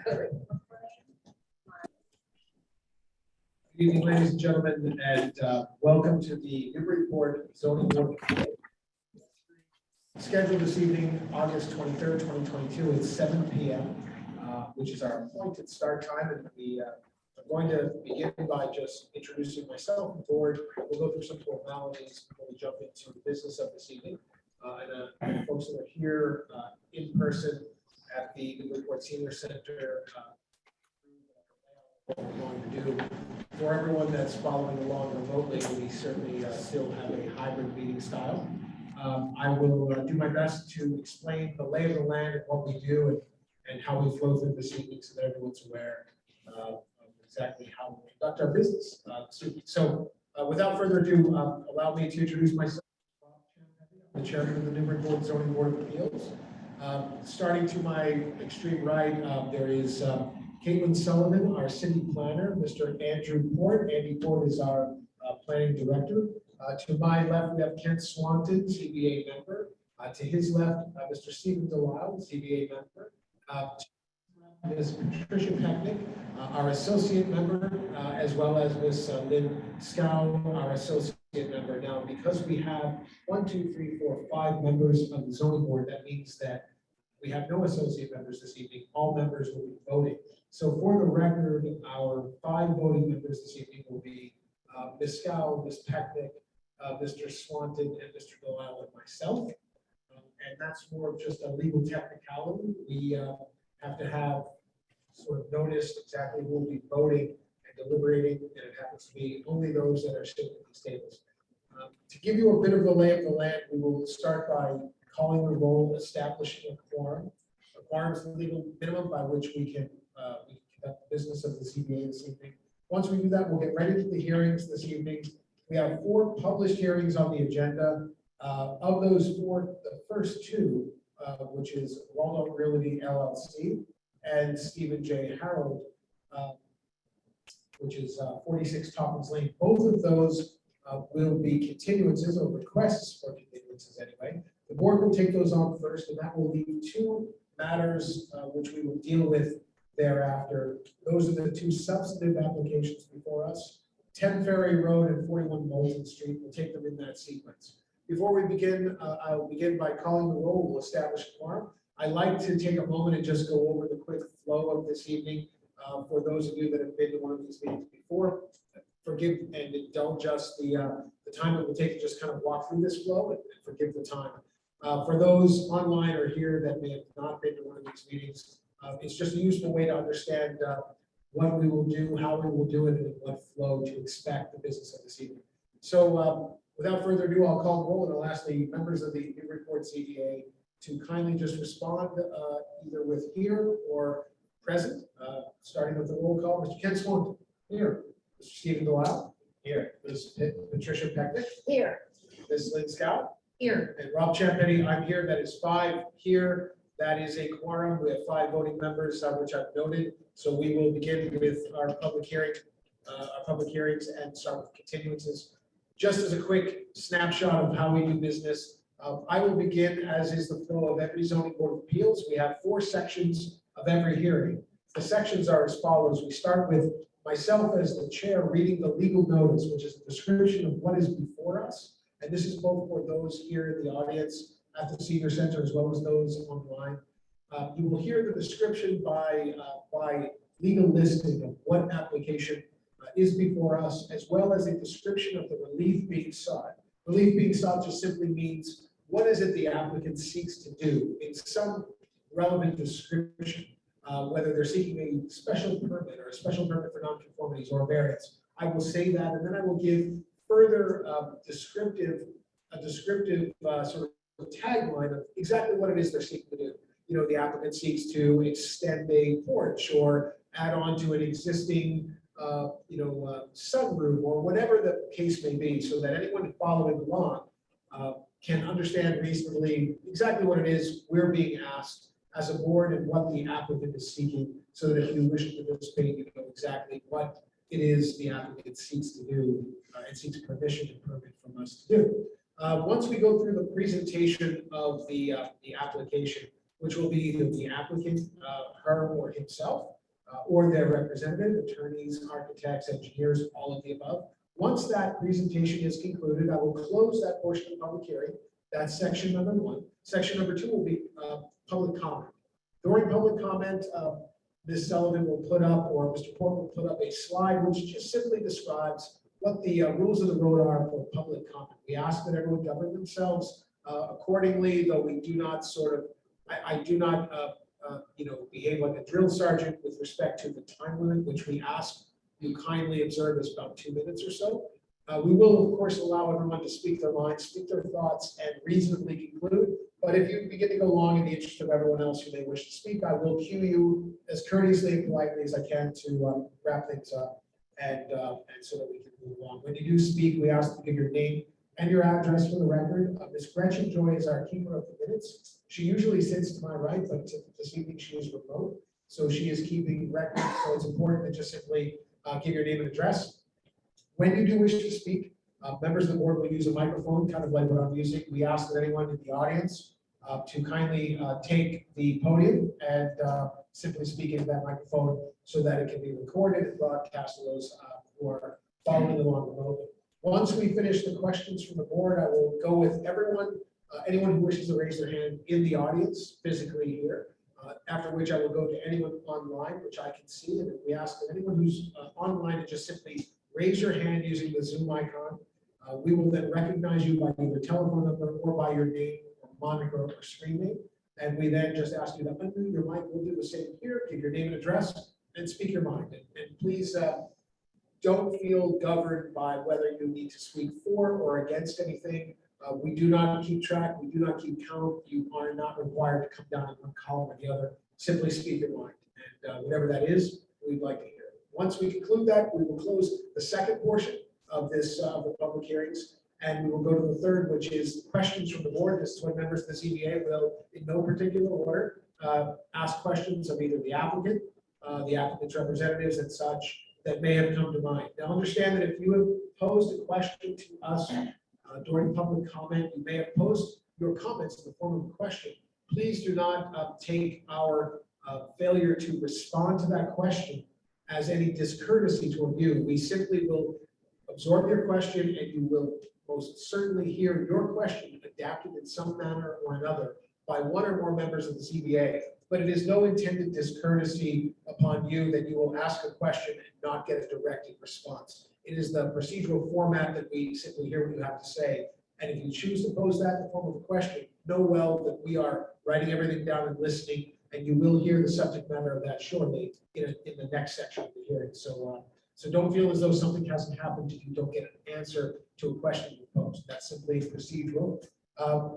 Good evening, ladies and gentlemen, and welcome to the Newburyport Zoning Board of Appeals. Scheduled this evening, August 23rd, 2022 at 7 p.m., which is our appointed start time. And we are going to begin by just introducing myself, the board. We'll go through some formalities before we jump into the business of this evening. And folks that are here in person at the Newburyport Senior Center, what we're going to do. For everyone that's following along remotely, we certainly still have a hybrid meeting style. I will do my best to explain the lay of the land and what we do and how we flow through this evening so that everyone's aware of exactly how we conduct our business. So without further ado, allow me to introduce myself. The chairman of the Newburyport Zoning Board of Appeals. Starting to my extreme right, there is Caitlin Sullivan, our city planner, Mr. Andrew Port. Andy Port is our planning director. To my left, we have Kent Swanton, CBA member. To his left, Mr. Stephen Delisle, CBA member. Ms. Patricia Pecknick, our associate member, as well as Ms. Lynn Scow, our associate member. Now, because we have 5 members of the zoning board, that means that we have no associate members this evening. All members will be voting. So for the record, our 5 voting members this evening will be Ms. Scow, Ms. Pecknick, Mr. Swanton, and Mr. Delisle, and myself. And that's more of just a legal technicality. We have to have sort of noticed exactly who will be voting and deliberating, and it happens to be only those that are sitting at these tables. To give you a bit of the lay of the land, we will start by calling the roll, establishing a quorum. A quorum is the legal minimum by which we can conduct the business of the ZBA this evening. Once we do that, we'll get ready to the hearings this evening. We have 4 published hearings on the agenda. Of those 4, the first 2, which is Walnut Realty LLC and Stephen J. Harold, which is 46 Toppins Lane. Both of those will be continuances or requests for continuances anyway. The board will take those on first, and that will leave 2 matters which we will deal with thereafter. Those are the 2 substantive applications before us. 10 Ferry Road and 41 Bolton Street. We'll take them in that sequence. Before we begin, I'll begin by calling the roll. We'll establish quorum. I'd like to take a moment and just go over the quick flow of this evening. For those of you that have been to one of these meetings before, forgive and indulge us the time it will take to just kind of walk through this flow and forgive the time. For those online or here that may have not been to one of these meetings, it's just a useful way to understand what we will do, how we will do it, and what flow to expect the business of this evening. So without further ado, I'll call the roll, and I'll ask the members of the Newburyport CDA to kindly just respond either with here or present, starting with the roll call. Mr. Ken Swanton, here. Mr. Stephen Delisle, here. Ms. Patricia Pecknick, Here. Ms. Lynn Scow, Here. and Rob Champetti, I'm here. That is 5 here. That is a quorum. We have 5 voting members, which I've noted. So we will begin with our public hearings and start with continuances. Just as a quick snapshot of how we do business, I will begin, as is the flow of every zoning board of appeals. We have 4 sections of every hearing. The sections are as follows. We start with myself as the chair reading the legal notice, which is a description of what is before us. And this is both for those here in the audience at the Senior Center as well as those online. You will hear the description by legal listing of what application is before us, as well as a description of the relief being sought. Relief being sought just simply means what is it the applicant seeks to do in some relevant description, whether they're seeking a special permit or a special permit for nonconformities or a variance. I will say that, and then I will give further descriptive sort of tagline of exactly what it is they're seeking to do. You know, the applicant seeks to extend a porch or add on to an existing sunroom or whatever the case may be, so that anyone following along can understand reasonably exactly what it is we're being asked as a board and what the applicant is seeking, so that if you wish to participate, you know exactly what it is the applicant seeks to do and seeks permission and permit from us to do. Once we go through the presentation of the application, which will be either the applicant, her or himself, or their representative, attorneys, architects, engineers, all of the above. Once that presentation is concluded, I will close that portion of the public hearing. That's section number 1. Section number 2 will be public comment. During public comment, Ms. Sullivan will put up, or Mr. Port will put up a slide which just simply describes what the rules of the road are for public comment. We ask that everyone govern themselves accordingly, though we do not sort of, I do not behave like a drill sergeant with respect to the time limit, which we ask you kindly observe is about 2 minutes or so. We will, of course, allow everyone to speak their minds, speak their thoughts, and reasonably conclude. But if you begin to go long in the interest of everyone else who may wish to speak, I will cue you as courteously and politely as I can to wrap things up and so that we can move along. When you do speak, we ask you to give your name and your address for the record. Ms. Gretchen Joy is our keeper of the minutes. She usually sits to my right, but this evening she is remote, so she is keeping record. So it's important to just simply give your name and address. When you do wish to speak, members of the board will use a microphone, kind of like what I'm using. We ask that anyone in the audience to kindly take the podium and simply speak into that microphone so that it can be recorded and broadcast to those who are following along remotely. Once we finish the questions from the board, I will go with everyone, anyone who wishes to raise their hand in the audience physically here. After which I will go to anyone online, which I can see, and we ask that anyone who's online to just simply raise your hand using the Zoom icon. We will then recognize you by either telephone number or by your name or moniker or screen name. And we then just ask you to unmute your mic. We'll do the same here. Give your name and address and speak your mind. And please don't feel governed by whether you need to speak for or against anything. We do not keep track. We do not keep count. You are not required to come down in one column or the other. Simply speak your mind. And whatever that is, we'd like to hear. Once we conclude that, we will close the second portion of this the public hearings, and we will go to the third, which is questions from the board. This is when members of the ZBA will, in no particular order, ask questions of either the applicant's representatives and such that may have come to mind. Now, understand that if you have posed a question to us during public comment, you may have posed your comments in the form of a question. Please do not take our failure to respond to that question as any discourtesy toward you. We simply will absorb your question, and you will most certainly hear your question adapted in some manner or another by one or more members of the CBA. But it is no intended discourtesy upon you that you will ask a question and not get a directed response. It is the procedural format that we simply hear what you have to say. And if you choose to pose that in the form of a question, know well that we are writing everything down and listening, and you will hear the subject matter of that shortly in the next section of the hearing. So don't feel as though something hasn't happened if you don't get an answer to a question you posed. That's simply procedural.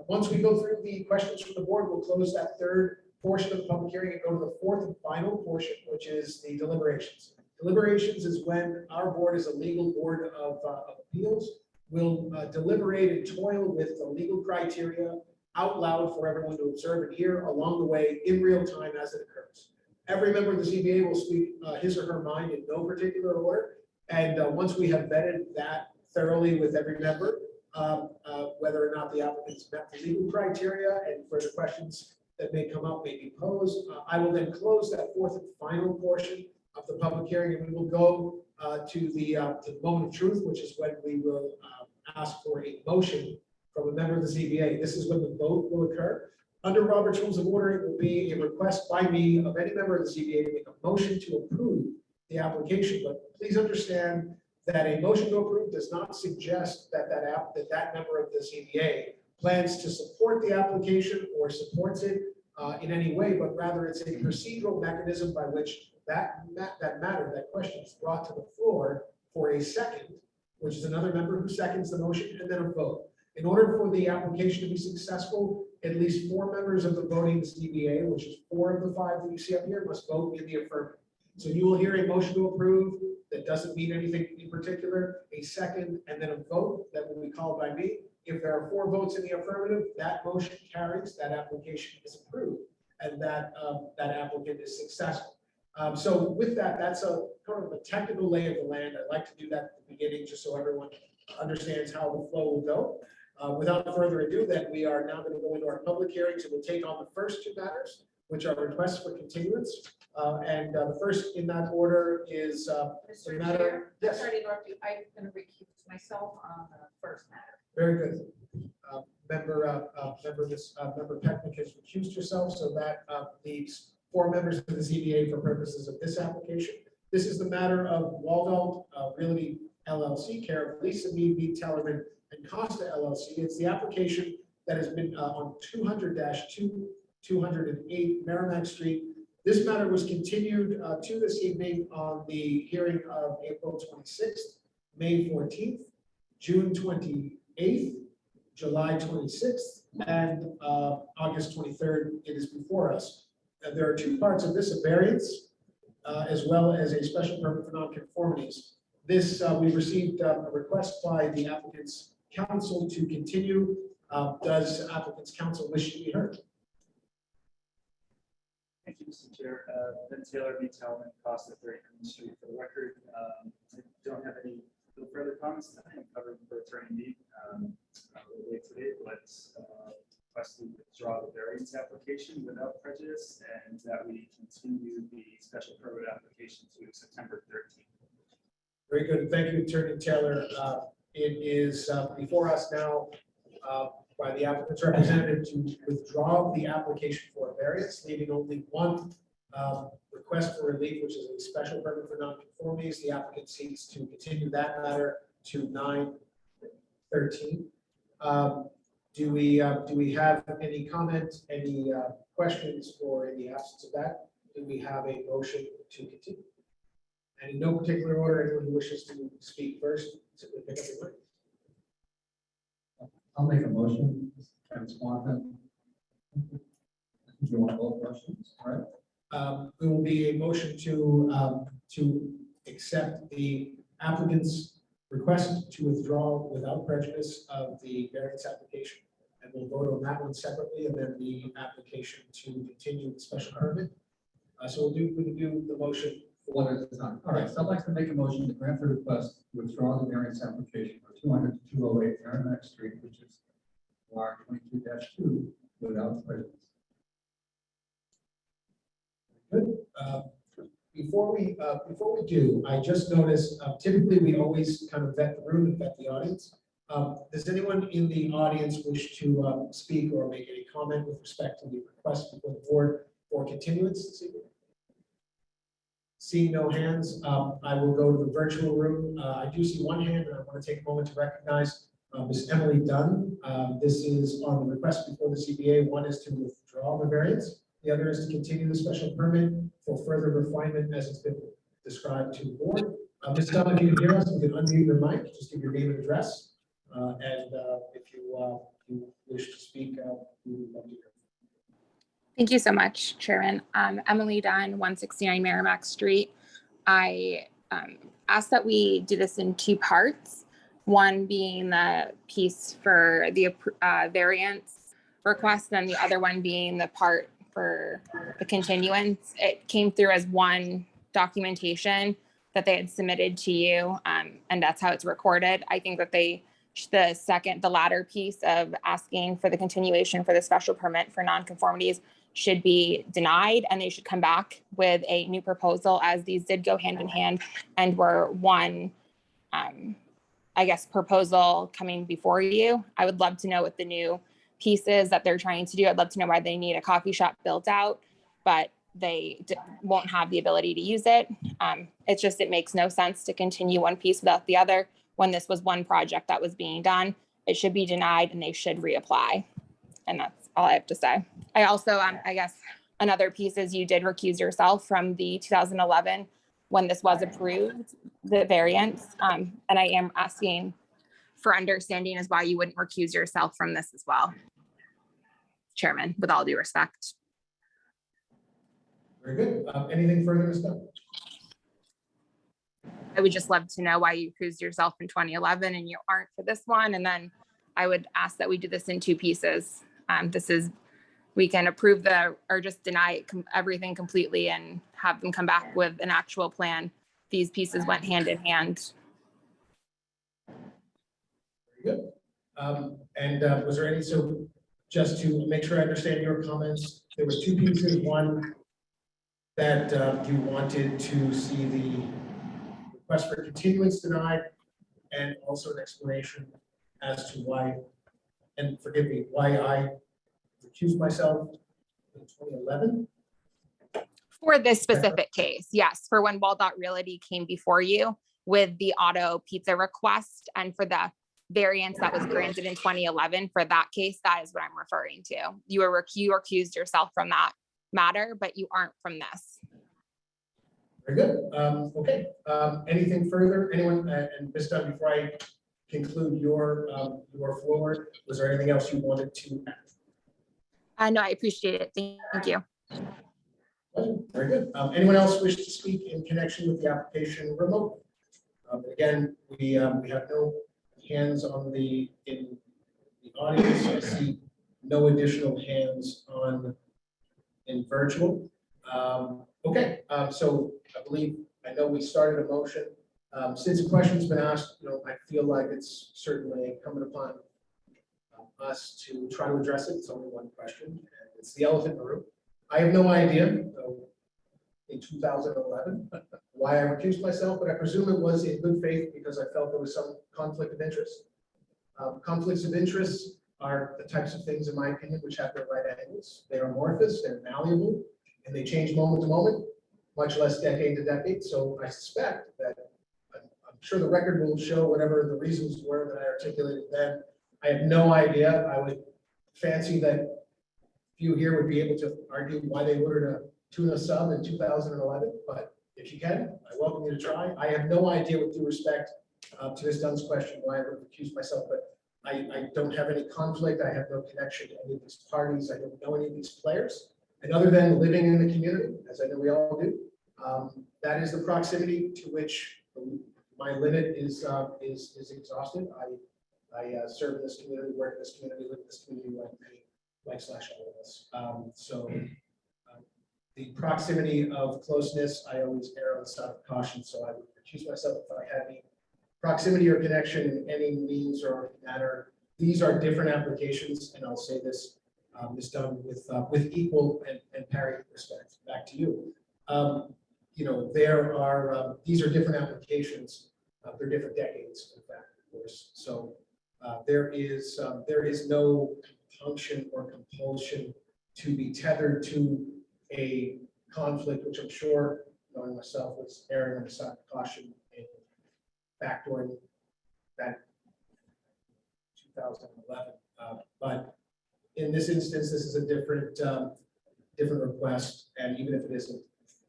Once we go through the questions from the board, we'll close that third portion of the public hearing and go to the fourth and final portion, which is the deliberations. Deliberations is when our board, is a legal board of appeals, will deliberate and toil with the legal criteria out loud for everyone to observe and hear along the way in real time as it occurs. Every member of the ZBA will speak his or her mind in no particular order. And once we have vetted that thoroughly with every member, whether or not the applicants met the legal criteria and further questions that may come up may be posed, I will then close that fourth and final portion of the public hearing, and we will go to the moment of truth, which is when we will ask for a motion from a member of the ZBA. This is when the vote will occur. Under Robert's Rules of Order, it will be a request by me of any member of the ZBA to make a motion to approve the application. But please understand that a motion to approve does not suggest that that member of the ZBA plans to support the application or supports it in any way, but rather it's a procedural mechanism by which that question is brought to the floor for a second, which is another member who seconds the motion, and then a vote. In order for the application to be successful, at least 4 members of the voting ZBA, which is 4 of the 5 that you see up here, must vote in the affirmative. So you will hear a motion to approve that doesn't mean anything in particular, a second, and then a vote that will be called by me. If there are 4 votes in the affirmative, that motion carries, that application is approved, and that applicant is successful. So with that, that's a kind of a technical lay of the land. I'd like to do that at the beginning just so everyone understands how the flow will go. Without further ado, then we are now going to go into our public hearings and we'll take on the first two matters, which are requests for continuance. The first in that order is the Mr. matter. Chair, I'm Yes, sorry to interrupt you. I'm going to recuse myself on the first matter. very good. Member Pecknick has recused herself, so that leaves 4 members of the ZBA for purposes of this application. This is the matter of Waldell Realty LLC, care of Lisa B. Tellerman and Costa LLC. It's the application that has been on 200-208 Merrimack Street. This matter was continued to this evening on the hearing of April 26th, May 14th, June 28th, July 26th, and August 23rd. It is before us. There are 2 parts of this: a variance as well as a special permit for nonconformities. This, we received a request by the applicant's counsel to continue. Does applicant's counsel wish to be heard? Thank you, Mr. Chair. Ben Taylor, B. Talman, Costa, 39th Street. For the record, I don't have any further comments tonight. I'm covering for Attorney Mead a little late today, but request to withdraw the variance application without prejudice and that we continue the special permit application to September 13th. Very good. Thank you, Attorney Taylor. It is before us now by the applicant's representative to withdraw the application for a variance, leaving only one request for relief, which is a special permit for nonconformities. The applicant seeks to continue that matter to 9/13. Do we have any comment, any questions, or in the absence of that, do we have a motion to continue? And in no particular order, anyone who wishes to speak first, simply pick up your mic. I'll make a motion. Kevin Swanton. You want both questions, all right? There will be a motion to accept the applicant's request to withdraw without prejudice of the variance application. And we'll vote on that one separately, and then the application to continue the special permit. So we can do the motion One at a time. All right, so I'd like to make a motion to grant the request to withdraw the variance application for 200-208 Merrimack Street, which is R 22-2, without prejudice. Good. Before we do, I just noticed, typically we always kind of vet the room and vet the audience. Does anyone in the audience wish to speak or make any comment with respect to the request before the board for continuance this evening? Seeing no hands, I will go to the virtual room. I do see one hand, and I want to take a moment to recognize Ms. Emily Dunn. This is on the request before the CBA. One is to withdraw the variance. The other is to continue the special permit for further refinement as it's been described to the board. Ms. Dunn, if you can hear us, you can unmute your mic, just give your name and address. If you wish to speak, we would love to hear. Thank you so much, Chairman. Emily Dunn, 169 Merrimack Street. I asked that we do this in 2 parts. One being the piece for the variance request, and the other one being the part for the continuance. It came through as one documentation that they had submitted to you, and that's how it's recorded. I think that the latter piece of asking for the continuation for the special permit for nonconformities should be denied, and they should come back with a new proposal, as these did go hand in hand and were one, I guess, proposal coming before you. I would love to know what the new pieces that they're trying to do. I'd love to know why they need a coffee shop built out, but they won't have the ability to use it. It's just, it makes no sense to continue one piece without the other when this was one project that was being done. It should be denied and they should reapply. And that's all I have to say. I also, I guess, another piece is you did recuse yourself from the 2011 when this was approved, the variance. And I am asking for understanding as why you wouldn't recuse yourself from this as well, Chairman, with all due respect. Very good. Anything further, Ms. Dunn? I would just love to know why you recused yourself in 2011 and you aren't for this one. And then I would ask that we do this in 2 pieces. We can approve or just deny everything completely and have them come back with an actual plan. These pieces went hand in hand. Very good. Was there any, so just to make sure I understand your comments, there was two pieces. One, that you wanted to see the request for continuance denied, and also an explanation as to why, and forgive me, why I recused myself in 2011. For this specific case, yes, for when Waldot Realty came before you with the auto pizza request, and for the variance that was granted in 2011, for that case, that is what I'm referring to. You recused yourself from that matter, but you aren't from this. Very good. Okay. Anything further? Anyone? And this time, before I conclude your floor, was there anything else you wanted to add? No, I appreciate it. Thank you. Very good. Anyone else wish to speak in connection with the application remotely? Again, we have no hands in the audience. I see no additional hands in virtual. Okay, so I know we started a motion. Since a question's been asked, I feel like it's certainly incumbent upon us to try to address it. It's only one question, and it's the elephant in the room. I have no idea in 2011 why I recused myself, but I presume it was in good faith because I felt there was some conflict of interest. Conflicts of interest are the types of things, in my opinion, which have their right angles. They're amorphous, they're malleable, and they change moment to moment, much less decade to decade. So I suspect that I'm sure the record will show whatever the reasons were that I articulated then. I have no idea. I would fancy that few here would be able to argue why they ordered a tuna sub in 2011, but if you can, I welcome you to try. I have no idea, with due respect to Ms. Dunn's question, why I would have accused myself, but I don't have any conflict. I have no connection to any of these parties. I don't know any of these players. And other than living in the community, as I know we all do, that is the proximity to which my limit is exhausted. I serve in this community, work in this community, live in this community like many, all of us. The proximity of closeness, I always err on the side of caution, so I would recuse myself if I had any proximity or connection in any means or manner. These are different applications, and I'll say this is done with equal and parity respect. Back to you. These are different applications. They're different decades, in fact, of course. So there is no function or compulsion to be tethered to a conflict, which I'm sure, knowing myself, was erring on the side of caution in backdooring that 2011. But in this instance, this is a different request, and even if it isn't,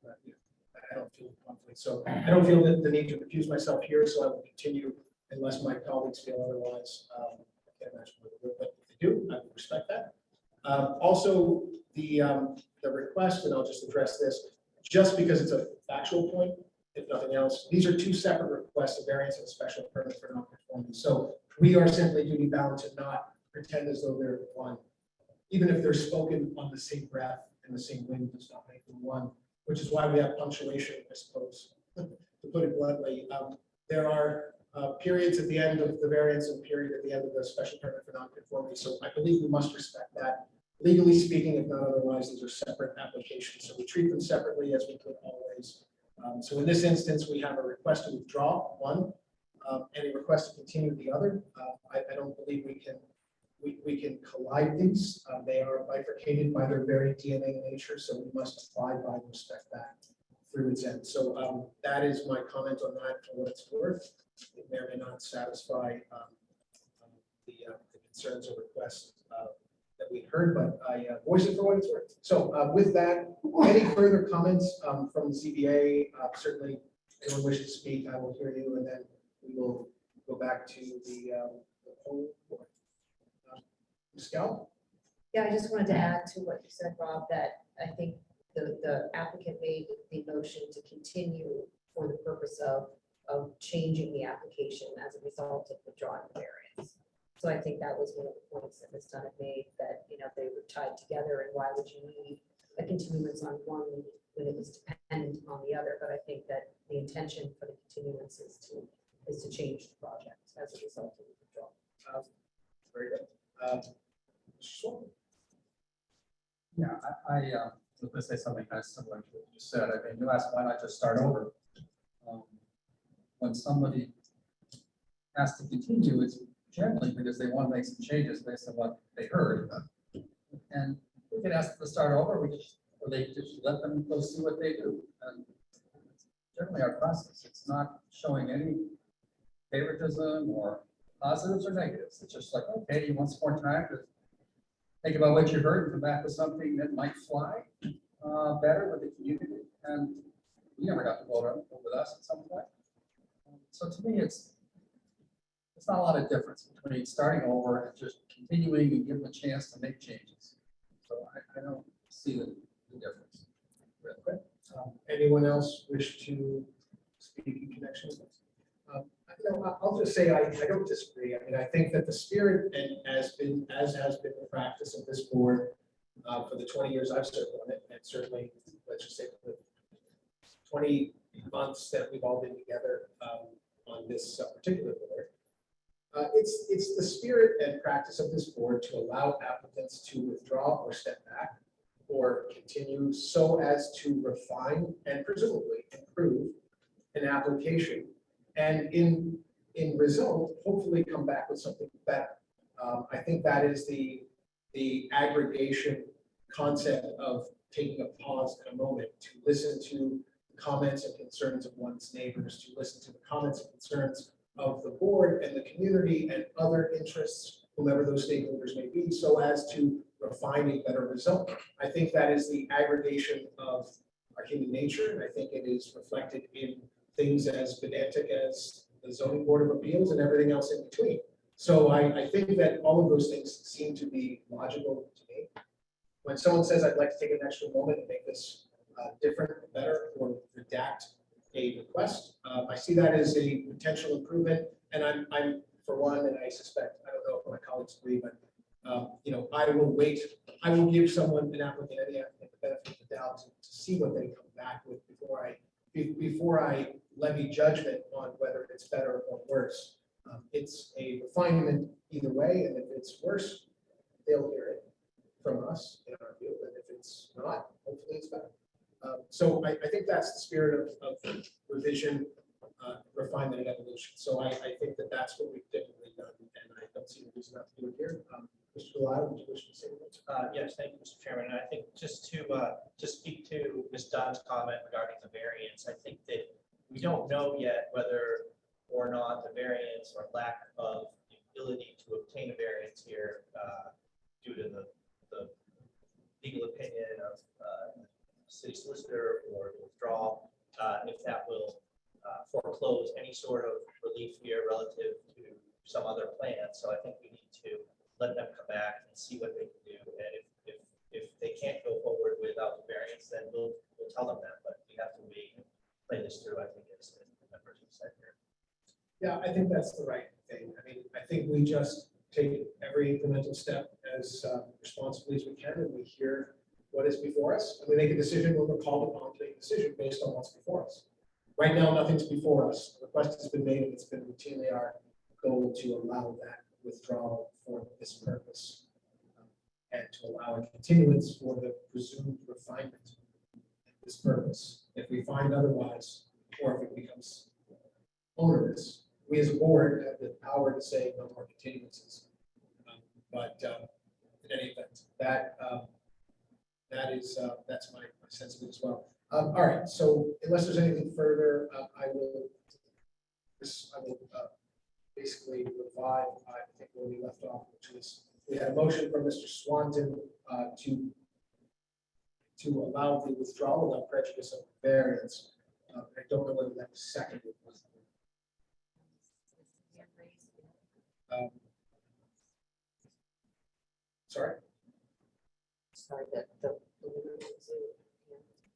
I don't feel conflict. So I don't feel the need to recuse myself here, so I will continue unless my colleagues feel otherwise. I can't imagine what they would, but if they do, I will respect that. Also, the request, and I'll just address this, just because it's a factual point, if nothing else, these are two separate requests, a variance and a special permit for non-conformity. So we are simply duty bound to not pretend as though they're one, even if they're spoken on the same breath and the same wind does not make them one, which is why we have punctuation, I suppose, to put it bluntly. There are periods at the end of the variance and period at the end of the special permit for non-conformity. So I believe we must respect that. Legally speaking, if not otherwise, these are separate applications. So we treat them separately as we could always. So in this instance, we have a request to withdraw one and a request to continue the other. I don't believe we can collide these. They are bifurcated by their very DNA nature, so we must abide by and respect that through its end. So that is my comment on that for what it's worth. It may or may not satisfy the concerns or requests that we heard, but I voice it for what it's worth. So with that, any further comments from the ZBA? Certainly, anyone wishes to speak, I will hear you, and then we will go back to the whole board. Ms. Gal? Yeah, I just wanted to add to what you said, Rob, that I think the applicant made the motion to continue for the purpose of changing the application as a result of withdrawing the variance. So I think that was one of the points that Ms. Dunn had made, that, they were tied together, and why would you need a continuance on one when it was dependent on the other? But I think that the intention for the continuance is to change the project as a result of the withdrawal. Very good. Sure. Yeah, was gonna say something kind of similar to what you said. I mean, you asked, why not just start over? When somebody has to continue, it's generally because they want to make some changes based on what they heard. And we can ask them to start over, or they just let them go see what they do. And it's generally our process. It's not showing any favoritism or positives or negatives. It's just like, okay, you want some more time to think about what you heard and come back with something that might fly better with the community. And we never got to vote on it with us at some point. So to me, it's not a lot of difference between starting over and just continuing and give them a chance to make changes. So I don't see the difference. Okay. Anyone else wish to speak in connection with this? I'll just say I don't disagree. I mean, I think that the spirit and as has been the practice of this board for the 20 years I've served on it, and certainly let's just say for the 20 months that we've all been together on this particular board. It's the spirit and practice of this board to allow applicants to withdraw or step back or continue so as to refine and presumably improve an application. And in result, hopefully come back with something better. I think that is the aggregation concept of taking a pause in a moment to listen to comments and concerns of one's neighbors, to listen to the comments and concerns of the board and the community and other interests, whomever those stakeholders may be, so as to refine a better result. I think that is the aggregation of our human nature, and I think it is reflected in things as pedantic as the zoning board of appeals and everything else in between. So I think that all of those things seem to be logical to me. When someone says, I'd like to take an extra moment and make this different, better, or redact a request, I see that as a potential improvement. And I'm for one, and I suspect, I don't know if my colleagues agree, but I will wait. I will give someone, an applicant, any applicant, the benefit of the doubt to see what they come back with before I levy judgment on whether it's better or worse. It's a refinement either way, and if it's worse, they'll hear it from us in our view, and if it's not, hopefully it's better. So I think that's the spirit of revision, refinement, and evolution. So I think that that's what we've typically done, and I don't see any reason not to do it here. Mr. Delisle, would you wish to say anything? Yes, thank you, Mr. Chairman. And I think just to speak to Ms. Dunn's comment regarding the variance, I think that we don't know yet whether or not the variance or lack of the ability to obtain a variance here due to the legal opinion of city solicitor or withdrawal, if that will foreclose any sort of relief here relative to some other plan. So I think we need to let them come back and see what they can do. And if they can't go forward without the variance, then we'll tell them that. But we have to wait and play this through, I think, as the members have said here. Yeah, I think that's the right thing. I mean, I think we just take every incremental step as responsibly as we can, and we hear what is before us, and we make a decision when we're called upon to make a decision based on what's before us. Right now, nothing's before us. The request has been made, and it's been routinely our goal to allow that withdrawal for this purpose, and to allow a continuance for the presumed refinement of this purpose. If we find otherwise, or if it becomes onerous, we as a board have the power to say no more continuances. But in any event, that's my sense of it as well. All right, so unless there's anything further, I will basically revive, I think, where we left off, which is we had a motion from Mr. Swanton to allow the withdrawal without prejudice of variance. I don't know whether that was seconded. Sorry? Sorry,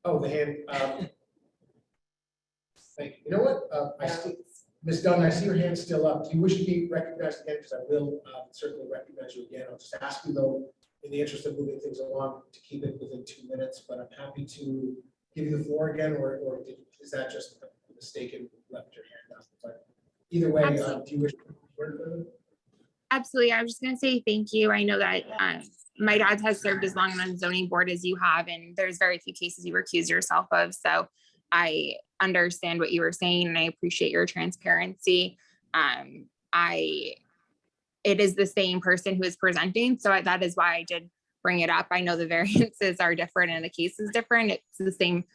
Oh, the hand. Thank you. You know what? Ms. Dunn, I see your hand still up. Do you wish to be recognized again? Because I will certainly recognize you again. I'll just ask you, though, in the interest of moving things along, to keep it within 2 minutes. But I'm happy to give you the floor again, or is that just a mistake and left your hand up? But either way, do you wish to word further? Absolutely. I was just gonna say thank you. I know that my dad has served as long on the zoning board as you have, and there's very few cases you recuse yourself of. So I understand what you were saying, and I appreciate your transparency. It is the same person who is presenting, so that is why I did bring it up. I know the variances are different and the case is different. It's the same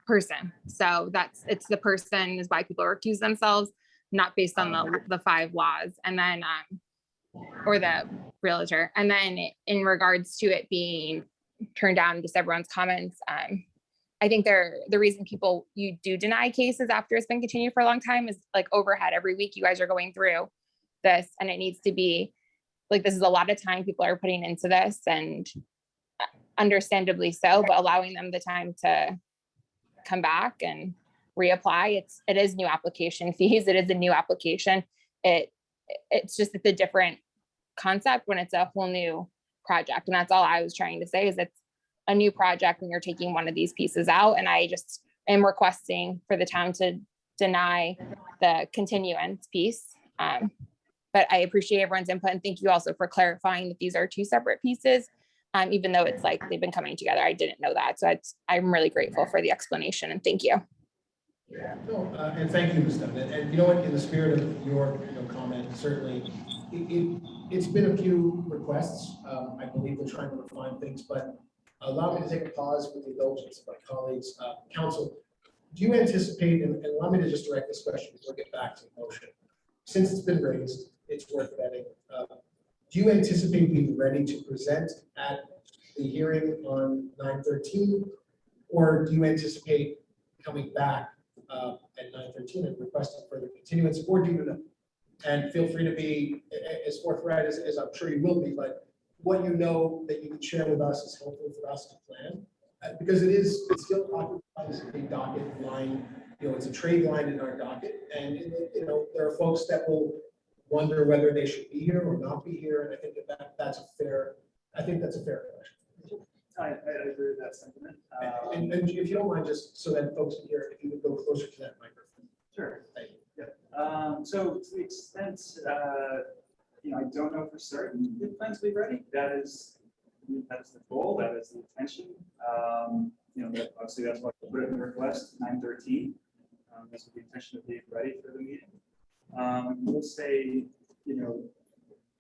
person. So it's the person is why people recuse themselves, not based on the 5 laws. And then, or the realtor. And then in regards to it being turned down, just everyone's comments, I think the reason you do deny cases after it's been continued for a long time is like overhead. Every week you guys are going through this, and it needs to be like, this is a lot of time people are putting into this, and understandably so, but allowing them the time to come back and reapply. It is new application fees. It is a new application. It's a different concept when it's a whole new project. And that's all I was trying to say, is it's a new project when you're taking one of these pieces out. And I just am requesting for the town to deny the continuance piece. But I appreciate everyone's input, and thank you also for clarifying that these are 2 separate pieces. Even though it's like they've been coming together, I didn't know that. So I'm really grateful for the explanation, and thank you. No, and thank you, Ms. Dunn. And you know what, in the spirit of your comment, certainly, it's been a few requests. I believe they're trying to refine things, but allow me to take a pause with the indulgence of my colleagues. Council, do you anticipate, and allow me to just direct this question before we get back to the motion. Since it's been raised, it's worth vetting. Do you anticipate being ready to present at the hearing on 9/13? Or do you anticipate coming back at 9/13 and requesting further continuance, or do you know? And feel free to be as forthright as I'm sure you will be, but what you know that you can share with us is helpful for us to plan. Because it still occupies a docket line, it's a trade line in our docket. And, there are folks that will wonder whether they should be here or not be here. And I think that's a fair question. I agree with that sentiment. And if you don't mind, just so that folks can hear, if you would go closer to that microphone. Sure. Thank you. Yeah. So to the extent, I don't know for certain if plans will be ready. That is the goal. That is the intention. Obviously that's why we put it in the request, 9/13. That's with the intention of being ready for the meeting. We'll say,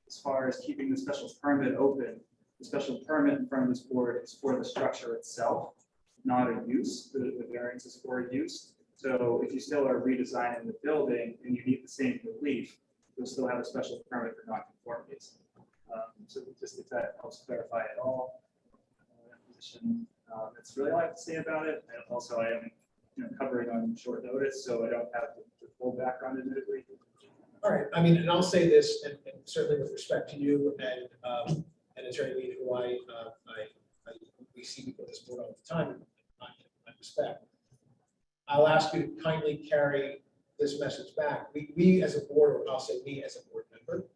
as far as keeping the special permit open, the special permit in front of this board is for the structure itself, not a use. The variance is for a use. So if you still are redesigning the building and you need the same relief, you'll still have a special permit for non-conformities. So just if that helps clarify at all, that position, that's really all I have to say about it. And also, I am covering on short notice, so I don't have the full background admittedly. All right. I mean, and I'll say this, and certainly with respect to you and Attorney Reed, who we see before this board all the time, and I respect. I'll ask you to kindly carry this message back. We as a board, or I'll say me as a board member,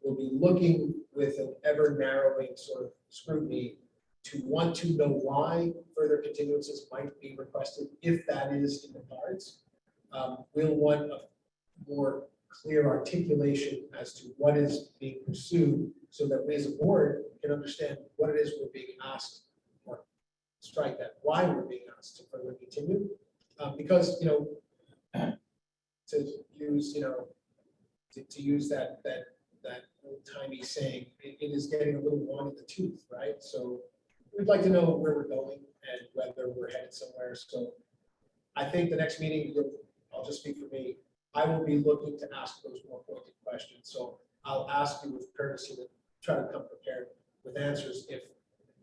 will be looking with an ever narrowing sort of scrutiny to want to know why further continuances might be requested, if that is in the cards. We'll want a more clear articulation as to what is being pursued, so that we as a board can understand what it is we're being asked, or strike that, why we're being asked to further continue. Because, to use that old timey saying, it is getting a little long in the tooth, right? So we'd like to know where we're going and whether we're headed somewhere. So I think the next meeting, I'll just speak for me, I will be looking to ask those more pointed questions. So I'll ask you with courtesy to try to come prepared with answers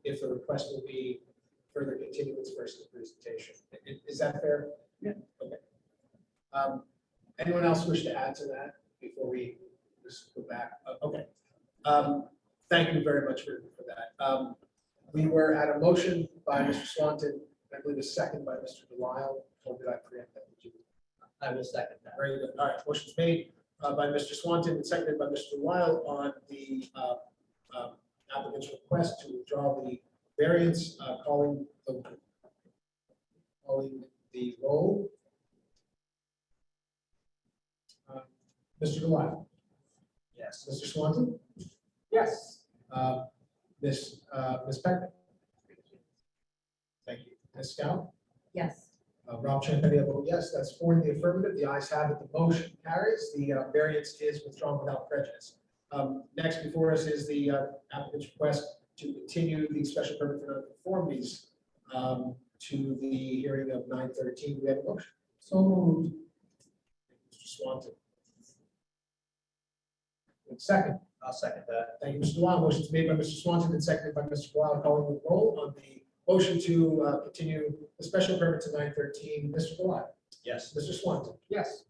if the request will be further continuance versus presentation. Is that fair? Yeah. Okay. Anyone else wish to add to that before we just go back? Okay. Thank you very much for that. We were at a motion by Mr. Swanton, I believe a second by Mr. Delisle. Or did I preempt that? Did you? I will second that. Very good. All right. Motion's made by Mr. Swanton and seconded by Mr. Delisle on the applicant's request to withdraw the variance, calling the roll. Mr. Delisle. Yes. Yes. Mr. Swanton, Yes. Ms. Peckman. Thank you. Ms. Scout, Yes. Rob Champetti, I vote yes. That's 4 in the affirmative. The ayes have it. The motion carries. The variance is withdrawn without prejudice. Next before us is the applicant's request to continue the special permit for nonconformities to the hearing of 9/13. Do we have a motion? So moved. Mr. Swanton. Second. I'll second that. Thank you, Mr. Delisle. Motion is made by Mr. Swanton and seconded by Mr. Delisle. Calling the roll on the motion to continue the special permit to 9/13. Mr. Delisle. Yes. Mr. Swanton. Yes.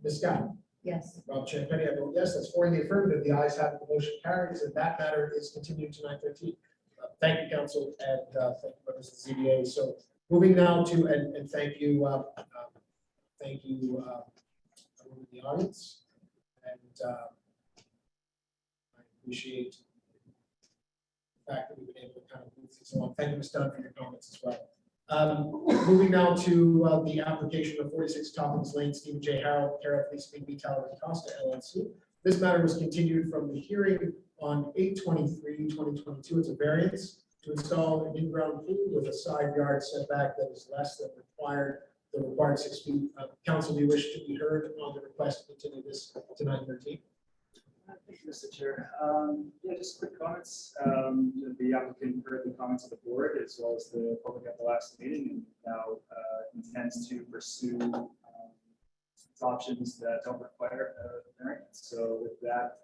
Ms. Scott. Yes. Rob Champetti, I vote yes. That's 4 in the affirmative. The ayes have it. The motion carries, and that matter is continued to 9/13. Thank you, council, and thank you, members of the ZBA. So moving now to, and thank you, everyone in the audience. And I appreciate the fact that we've been able to kind of move things along. Thank you, Ms. Dunn, for your comments as well. Moving now to the application of 46 Toppings Lane, Stephen J. Harrell, care of Lisa B. Tower and Costa LLC. This matter was continued from the hearing on 8/23/2022. It's a variance to install an in-ground pool with a side yard setback that is less than the required 6 feet. Council, do you wish to be heard on the request to continue this to 9/13? Thank you, Mr. Chair. Yeah, just quick comments. The applicant heard the comments of the board as well as the public at the last meeting and now intends to pursue options that don't require a variance. So with that,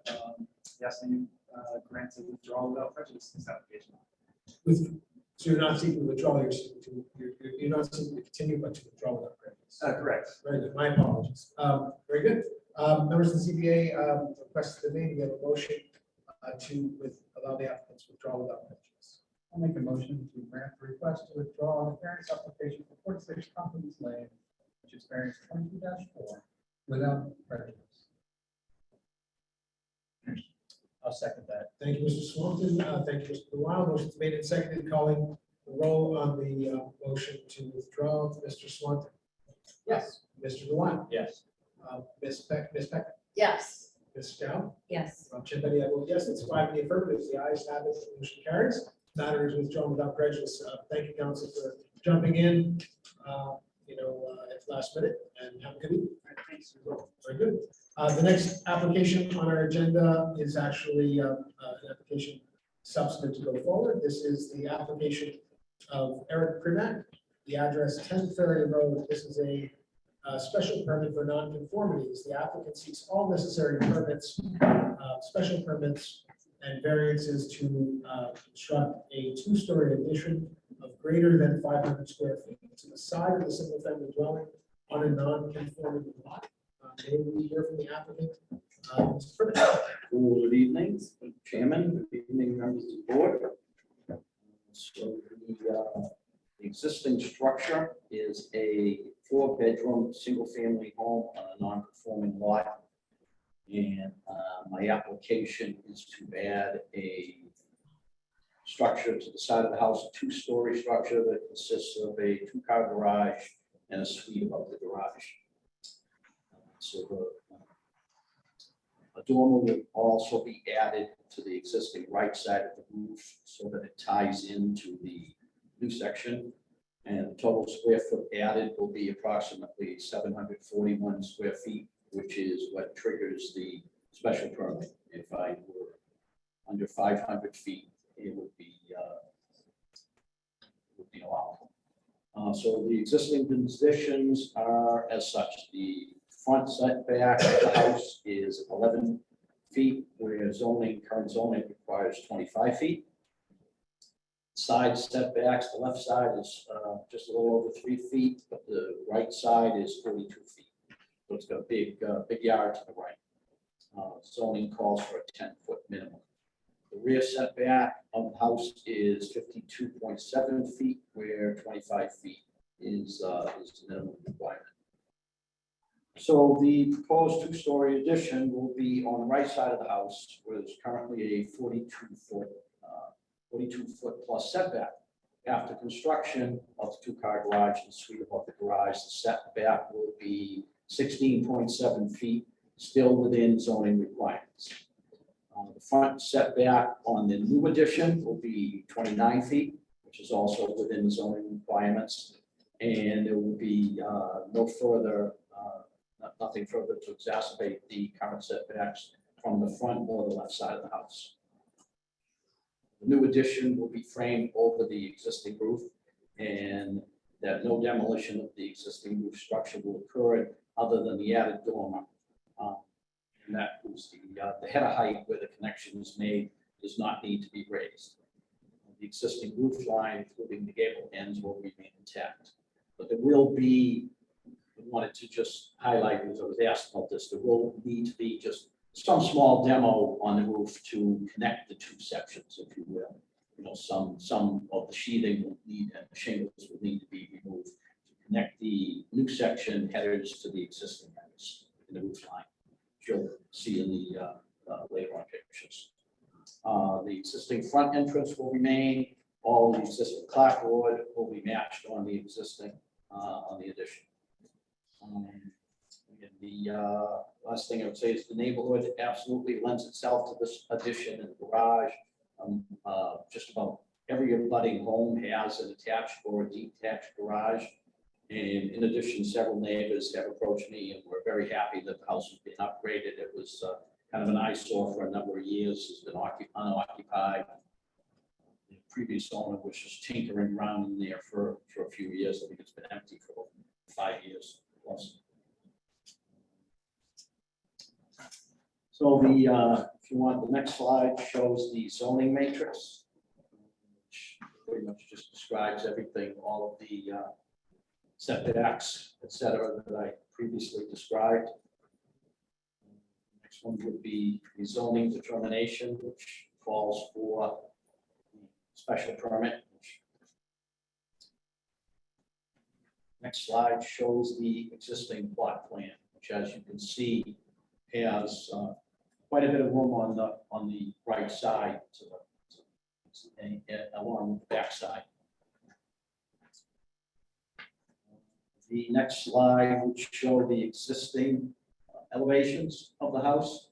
yes, you grant a withdrawal without prejudice in this application. So you're not seeking to withdraw, you're not seeking to continue, but to withdraw without prejudice. Correct. Very good. My apologies. Very good. Members of the ZBA, request the name, we have a motion to allow the applicants to withdraw without prejudice. I'll make a motion to grant the request to withdraw the variance application for 46 Tompkins Lane, which is variance 22-4, without prejudice. I'll second that. Thank you, Mr. Swanton. Thank you, Mr. Delisle. Motion's made and seconded, calling the roll on the motion to withdraw. Mr. Swanton. Yes. Mr. Delisle. Yes. Ms. Peck. Yes. Ms. Scout. Yes. Rob Champetti, I vote yes. That's 5 in the affirmative. The ayes have it. The motion carries. Matter is withdrawn without prejudice. Thank you, council, for jumping in, at the last minute, and have a good evening. Thanks. Very good. The next application on our agenda is actually an application substantive to go forward. This is the application of Eric Primack, the address 10 Ferry Road. This is a special permit for nonconformities. The applicant seeks all necessary permits, special permits, and variances to construct a 2-story addition of greater than 500 square feet to the side of the single-family dwelling on a non-conforming lot. May we hear from the applicant? Mr. Primack. Good evening, Chairman, good evening, members of the board. So the existing structure is a 4-bedroom, single-family home on a non-conforming lot. And my application is to add a structure to the side of the house, a 2-story structure that consists of a 2-car garage and a suite above the garage. So a dormer will also be added to the existing right side of the roof so that it ties into the new section. And the total square foot added will be approximately 741 square feet, which is what triggers the special permit. If I were under 500 feet, it would be allowable. So the existing conditions are as such. The front setback of the house is 11 feet, where current zoning requires 25 feet. Side setbacks, the left side is just a little over 3 feet, but the right side is 42 feet. So it's got a big yard to the right. Zoning calls for a 10-foot minimum. The rear setback of the house is 52.7 feet, where 25 feet is the minimum requirement. So the proposed 2-story addition will be on the right side of the house, where there's currently a 42-foot plus setback. After construction of the 2-car garage and suite above the garage, the setback will be 16.7 feet, still within zoning requirements. The front setback on the new addition will be 29 feet, which is also within the zoning requirements. And there will be nothing further to exacerbate the current setbacks from the front or the left side of the house. The new addition will be framed over the existing roof, and that no demolition of the existing roof structure will occur other than the added dormer. And that was the header height where the connection is made does not need to be raised. The existing roof line, including the gable ends, will remain intact. But there will be, I wanted to just highlight, because I was asked about this, there will need to be just some small demo on the roof to connect the two sections, if you will. You know, some of the sheathing will need, and the shingles will need to be removed to connect the new section headers to the existing headers in the roof line. You'll see in the later on pictures. The existing front entrance will remain. All the existing clapboard will be matched on the existing on the addition. And the last thing I would say is the neighborhood absolutely lends itself to this addition and garage. Just about every abutting home has an attached or detached garage. And in addition, several neighbors have approached me and we're very happy that the house has been upgraded. It was kind of an eyesore for a number of years, has been unoccupied. The previous owner was just tinkering around in there for a few years. I think it's been empty for 5 years plus. So if you want, the next slide shows the zoning matrix, which pretty much just describes everything, all of the setbacks, et cetera, that I previously described. Next one would be the zoning determination, which calls for special permit. Next slide shows the existing plot plan, which, as you can see, has quite a bit of room on the right side and along the back side. The next slide would show the existing elevations of the house.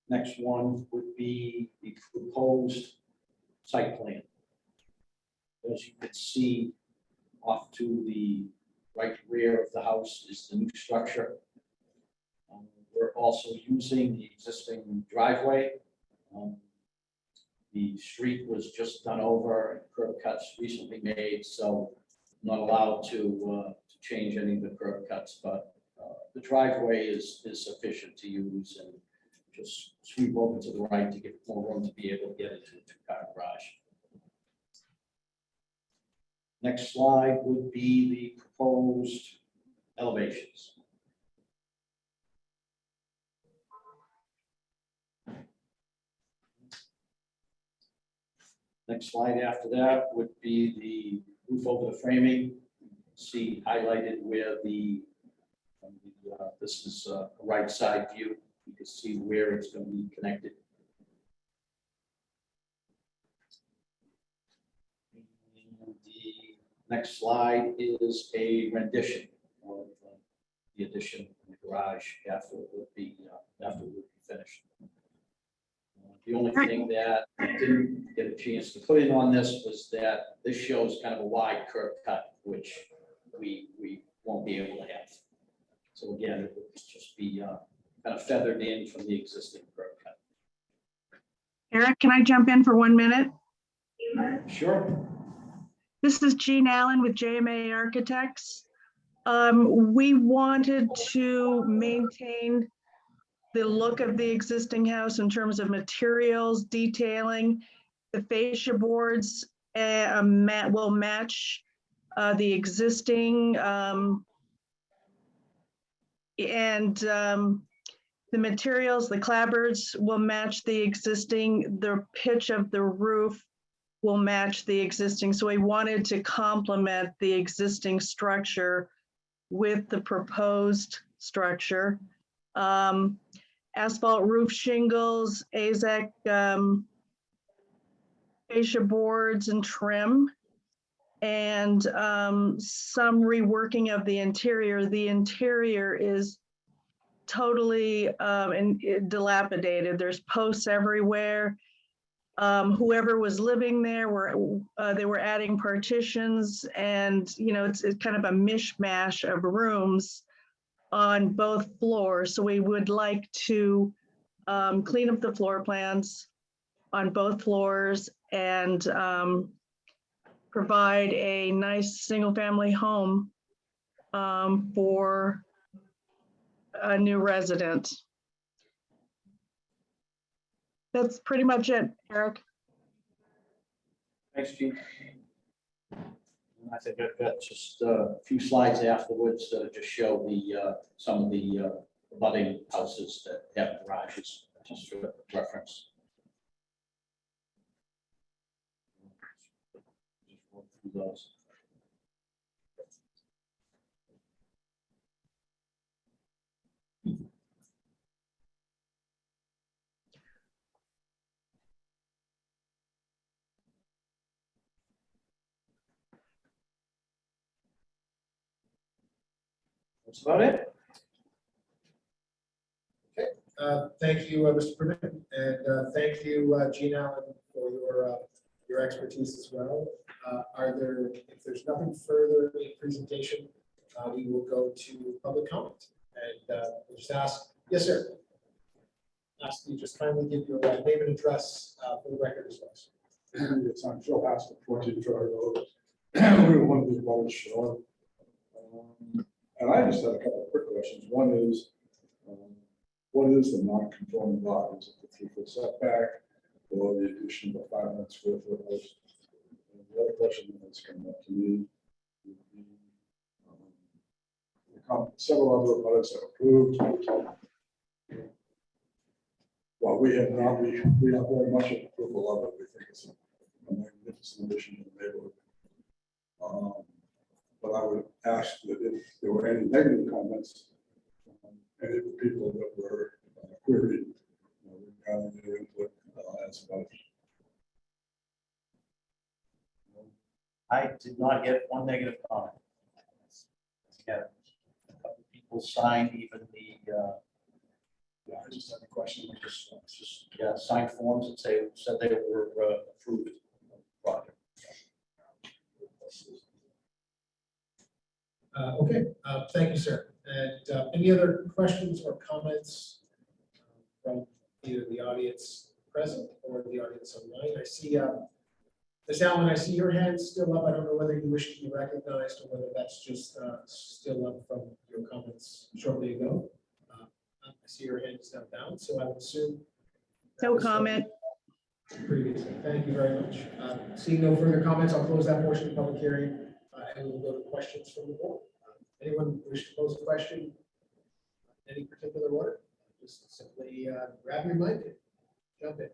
Next one would be the proposed site plan. As you can see, off to the right rear of the house is the new structure. We're also using the existing driveway. The street was just done over and curb cuts recently made, so not allowed to change any of the curb cuts, but the driveway is sufficient to use, and just sweep over to the right to get more room to be able to get into the two-car garage. Next slide would be the proposed elevations. Next slide after that would be the roof over the framing. See highlighted where this is a right side view. You can see where it's going to be connected. And the next slide is a rendition of the addition in the garage after it would be finished. The only thing that I didn't get a chance to put in on this was that this shows kind of a wide curb cut, which we won't be able to have. So again, it would just be kind of feathered in from the existing curb cut. Eric, can I jump in for 1 minute? Sure. This is Jean Allen with JMA Architects. We wanted to maintain the look of the existing house in terms of materials, detailing. The fascia boards will match the existing and the materials, the clapboards will match the existing. The pitch of the roof will match the existing. So we wanted to complement the existing structure with the proposed structure. Asphalt roof shingles, AZEK fascia boards and trim. and some reworking of the interior. The interior is totally dilapidated. There's posts everywhere. Whoever was living there they were adding partitions, and it's kind of a mishmash of rooms on both floors. So we would like to clean up the floor plans on both floors and provide a nice single-family home for a new resident. That's pretty much it, Eric. Thanks, Chief. I think I've got just a few slides afterwards that just show some of the abutting houses that have garages, just for reference. Just walk through those. That's about it. Thank you, Mr. Permit, and thank you, Gene Allen, for your expertise as well. If there's nothing further in presentation, we will go to public comment. And we'll just ask, yes, sir. Ask you just kindly give your name and address for the record as well. Yes, I'm Phil Haskell, 14 Troy Road. We're one of the about shore. And I just had a couple of quick questions. One is, what is the non-conforming lot? Is it the 3-foot setback or the addition of a 500 square foot house? And the other question that's come up to me would be, several other abutters have approved. Well, we have not, we have very much of approval of it. We think it's a magnificent addition to the neighborhood. But I would ask that if there were any negative comments, any of the people that were queried, regarding their input as well. I did not get one negative comment. Yeah, a couple of people signed even the, I just have a question. signed forms that said they were approved of the project. Okay, thank you, sir. And any other questions or comments from either the audience present or the audience online? I see, Ms. Allen, I see your hand still up. I don't know whether you wish to be recognized or whether that's just still up from your comments shortly ago. I see your hand is now down, so I would assume. No comment. Previously, thank you very much. Seeing no further comments, I'll close that portion of the public hearing and we'll go to questions from the board. Anyone wish to pose a question? Any particular order? Just simply grab your mic and jump in.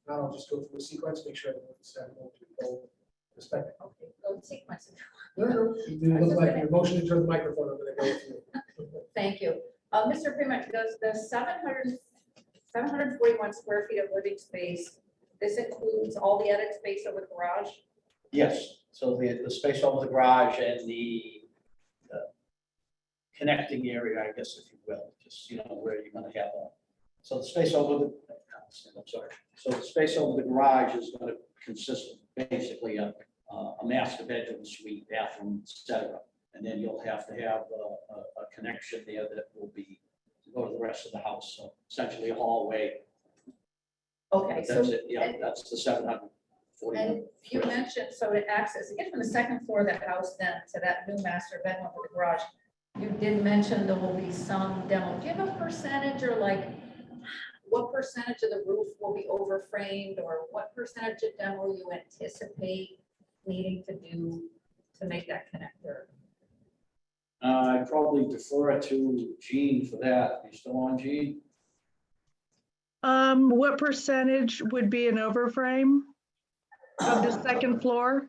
Now I'll just go through a sequence, make sure everyone's having a full perspective. Okay, go sequence. No, you look like you're motioning toward the microphone. I'm going to go with you. Thank you. Mr. Primat, does the 741 square feet of living space, this includes all the attic space over the garage? Yes, so the space over the garage and the connecting area, I guess, if you will, just, where you're gonna have so the space over the, I'm sorry. So the space over the garage is gonna consist of basically a master bedroom, suite, bathroom, et cetera. And then you'll have to have a connection there that will be to go to the rest of the house. So essentially a hallway. Okay, That's so. it, yeah, that's the 741. And you mentioned, so to access, to get from the second floor of the house then to that new master bedroom with the garage, you did mention there will be some demo. Do you have a percentage or like what percentage of the roof will be overframed or what percentage of demo you anticipate needing to do to make that connector? I'd probably defer it to Gene for that. You still on, Gene? What percentage would be an overframe of the second floor?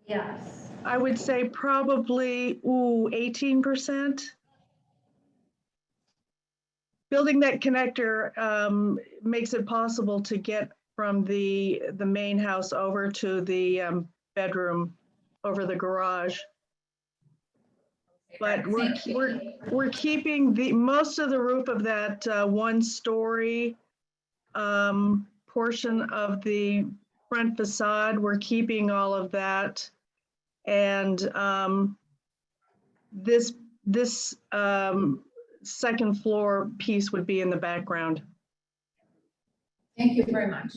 Yes. I would say probably, 18%. Building that connector makes it possible to get from the main house over to the bedroom over the garage. But we're keeping most of the roof of that one-story portion of the front facade. We're keeping all of that. And this second floor piece would be in the background. Thank you very much.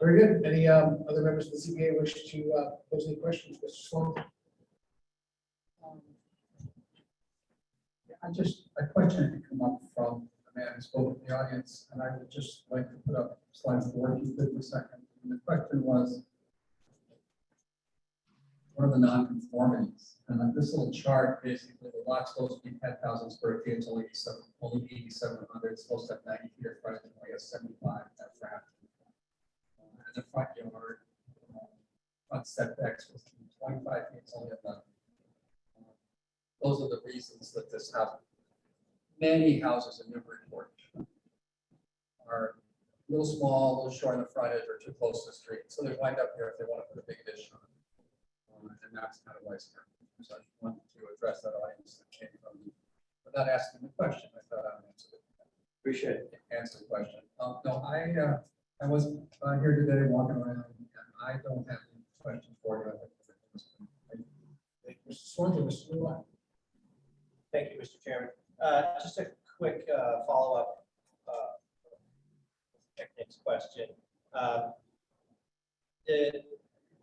Very good. Any other members of the CBA wish to pose any questions? Mr. Swan? A question had come up from a man who spoke in the audience, and I would just like to put up slide 4 if you could for a second. And the question was, what are the non-conformities? And on this little chart, basically, the lot's supposed to be 10,000 square feet, it's only 8,700, it's supposed to have 90 feet of frontage, only has 75 at front. And the front yard, front setbacks supposed to be 25 feet, it's only 11. Those are the reasons that this house, many houses in Newburyport are a little small, a little short on the frontage, or too close to the street. So they wind up here if they want to put a big addition on it. And that's kind of why it's here. So I just wanted to address that audience that came from me. Without asking the question, I thought I would Appreciate it. answer the question. No, I was here today walking around, and I don't have any questions for you. Thank you, Mr. Swanton, Mr. Lewis. Thank you, Mr. Chairman. Just a quick follow-up next question.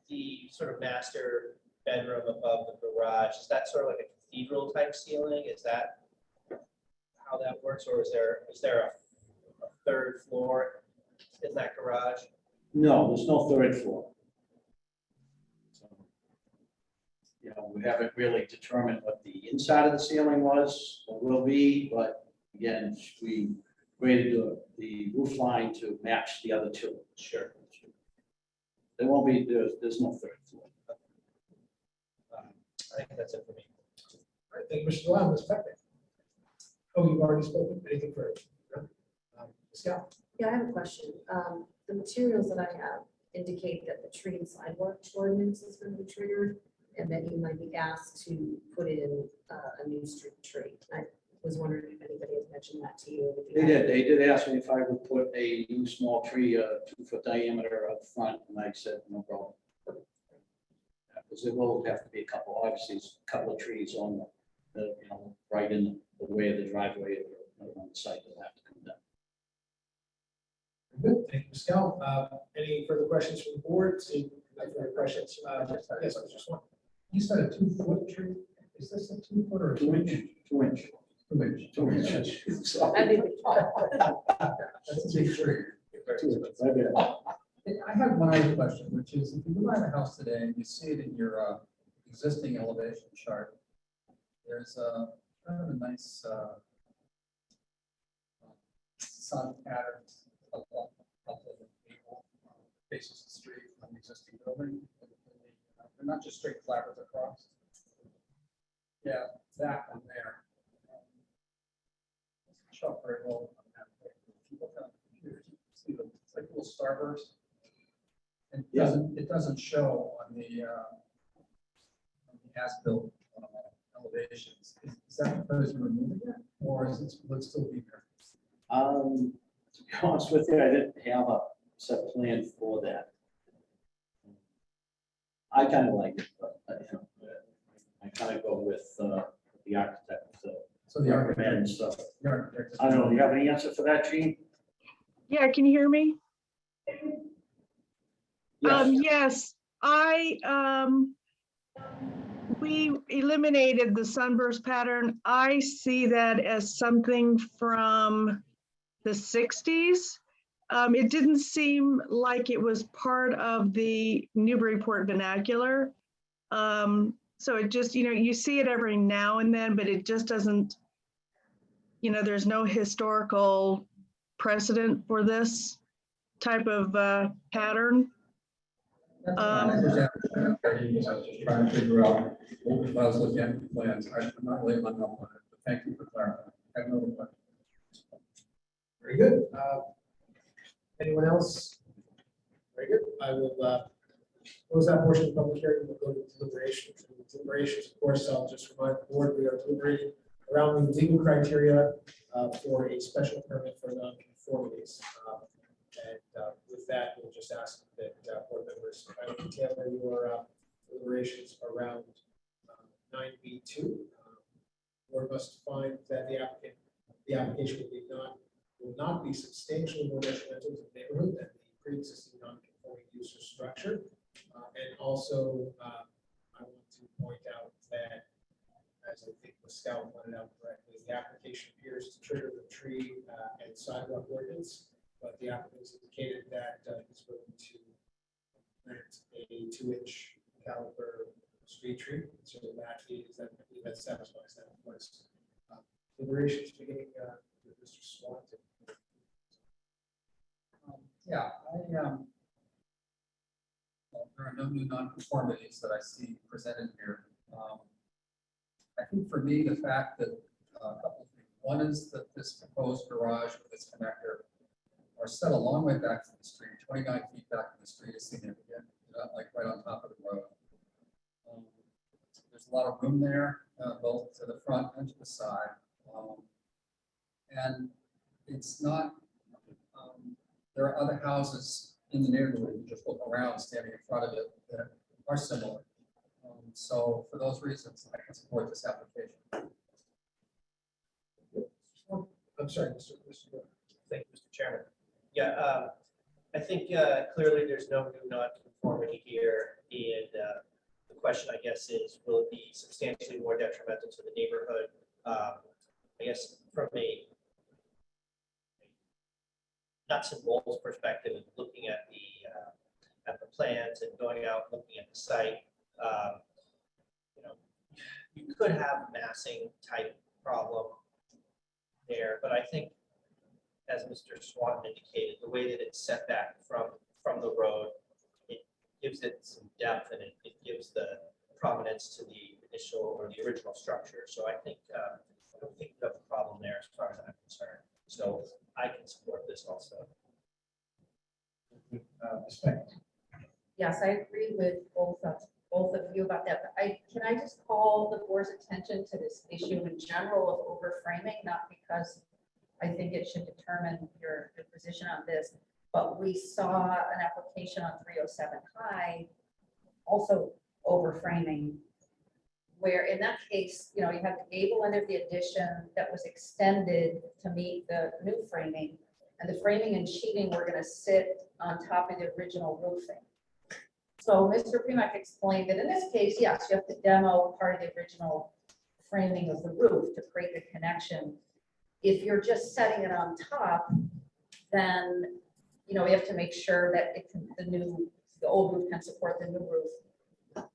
The sort of master bedroom above the garage, is that sort of like a cathedral type ceiling? Is that how that works, or is there a third floor in that garage? No, there's no third floor. So, you know, we haven't really determined what the inside of the ceiling was or will be, but again, we graded the roof line to match the other two. Sure. There won't be, there's no third floor. I think that's it for me. All right, thank you, Mr. Lewis. Ms. Beckman. Oh, you've already spoken. Anything further? No? Ms. Gal? Yeah, I have a question. The materials that I have indicate that the tree and sidewalk ordinance is going to be triggered, and that you might be asked to put in a new street tree. I was wondering if anybody has mentioned that to you. They did ask me if I would put a new small tree, 2-foot diameter up front, and I said, no problem. Because there will have to be a couple, obviously, a couple of trees on the, you know, right in the way of the driveway or on the site that have to come down. Good. Thank you, Ms. Gal. Any further questions from the board? See, no further questions. Yes, Mr. Swan. You said a 2-foot tree. Is this a 2-foot or a 2-inch, 2-inch. 2-inch? 2-inch. I think That's a big tree. I have one other question, which is, if you go by the house today and you see it in your existing elevation chart, there's a kind of a nice sun pattern up the maple, faces the street on the existing building. They're not just straight flappers across. Yeah, that one there. Show up very well on that. If you look on the computer, you can see it's like little starburst. And it doesn't show on the as-built elevations. Is that because you're removing it, or is it, will it still be there? To be honest with you, I didn't have a set plan for that. I kind of like it, but you know, I kind of go with the architect. So the architect, And stuff. the architect. I don't know, do you have any answer for that, Gene? Yeah, can you hear me? Yes. Yes, we eliminated the sunburst pattern. I see that as something from the 60s. It didn't seem like it was part of the Newburyport vernacular. So it just, you know, you see it every now and then, but it just doesn't, you know, there's no historical precedent for this type of pattern. I understand. I was just trying to figure out what I was looking at the plans. I'm not really hung up on it, but thank you for clarifying. I have no question. Very good. Anyone else Very good. I will close that portion of the public hearing. We'll go to deliberations. And deliberations, of course, I'll just remind the board, we are deliberating around the legal criteria for a special permit for non-conformities. With that, we'll just ask that board members tailor your deliberations around 9B2. Board must find that the application will not be substantially more detrimental to the neighborhood than the pre-existing non-conforming use or structure. And also, I want to point out that, as I think Pascal pointed out correctly, the application appears to trigger the tree and sidewalk ordinance, but the applicant has indicated that he's willing to plant a 2-inch caliber street tree. So that satisfies that request. Deliberations beginning with Mr. Swanton. Yeah, well, there are no new nonconformities that I see presented here. I think for me, the fact that a couple of things. One is that this proposed garage with its connector are set a long way back from the street, 29 feet back from the street is significant, not like right on top of the road. There's a lot of room there, both to the front and to the side. And it's not, there are other houses in the neighborhood, you just look around, standing in front of it, that are similar. So for those reasons, I can support this application. I'm sorry, Mr. Thank you, Mr. Chairman. Yeah, I think clearly there's no new non-conformity here, and the question, I guess, is will it be substantially more detrimental to the neighborhood? I guess from a nuts and bolts perspective, and looking at the plans and going out looking at the site, you know, you could have massing type problem there, but I think, as Mr. Swanton indicated, the way that it's set back from the road, it gives it some depth, and it gives the prominence to the initial or the original structure. So I think I don't think you have a problem there as far as I'm concerned. So I can support this also. Respect. Yes, I agree with both of you about that. But can I just call the board's attention to this issue in general of overframing, not because I think it should determine your position on this, but we saw an application on 307 High, also overframing, where in that case, you know, you have the gable end of the addition that was extended to meet the new framing, and the framing and sheeting were going to sit on top of the original roofing. So Mr. Primack explained that in this case, yes, you have to demo part of the original framing of the roof to create the connection. If you're just setting it on top, then, you know, we have to make sure that it can, the old roof can support the new roof.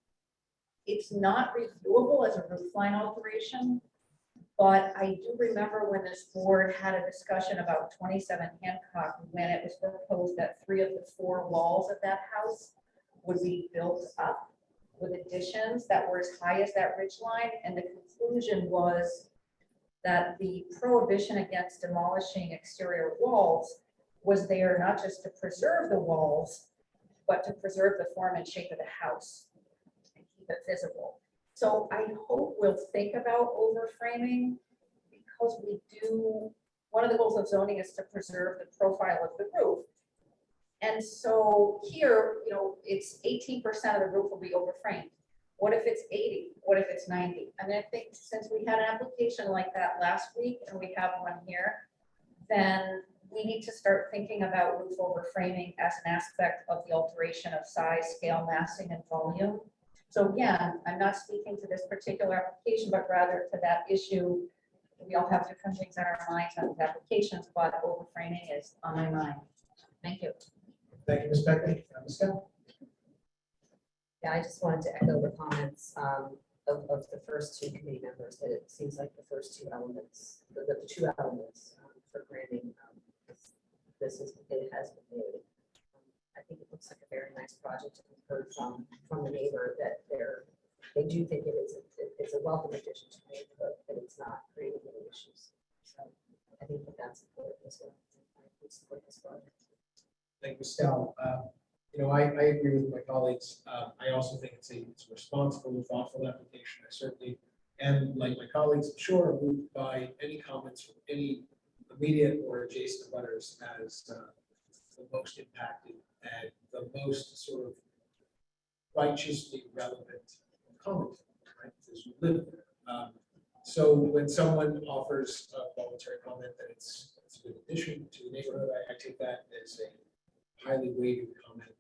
It's not reviewable as a roof line alteration, but I do remember when this board had a discussion about 27 Hancock, when it was proposed that 3 of the 4 walls of that house would be built up with additions that were as high as that ridge line, and the conclusion was that the prohibition against demolishing exterior walls was there not just to preserve the walls, but to preserve the form and shape of the house and keep it visible. So I hope we'll think about overframing, because one of the goals of zoning is to preserve the profile of the roof. And so here, you know, it's 18% of the roof will be overframed. What if it's 80? What if it's 90? I mean, I think since we had an application like that last week and we have one here, then we need to start thinking about roof overframing as an aspect of the alteration of size, scale, massing, and volume. So again, I'm not speaking to this particular application, but rather to that issue. We all have different things in our minds on these applications, but overframing is on my mind. Thank you. Thank you, Ms. Beckman. Ms. Scott? Yeah, I just wanted to echo the comments of the first 2 committee members, that it seems like the first 2 elements, the 2 elements for granting it has been made. I think it looks like a very nice project, to have heard from the neighbor that they do think it's a welcome addition to the neighborhood, but it's not creating any issues. So I think that's important as well. I would support this project. Thank you, Scott. I agree with my colleagues. I also think it's a responsible and thoughtful application. I certainly am, like my colleagues, I'm sure, moved by any comments from any immediate or adjacent butters as the most impacted and the most sort of righteously relevant comment, right? Because you live there. So when someone offers a voluntary comment that it's a good addition to the neighborhood, I take that as a highly weighted comment.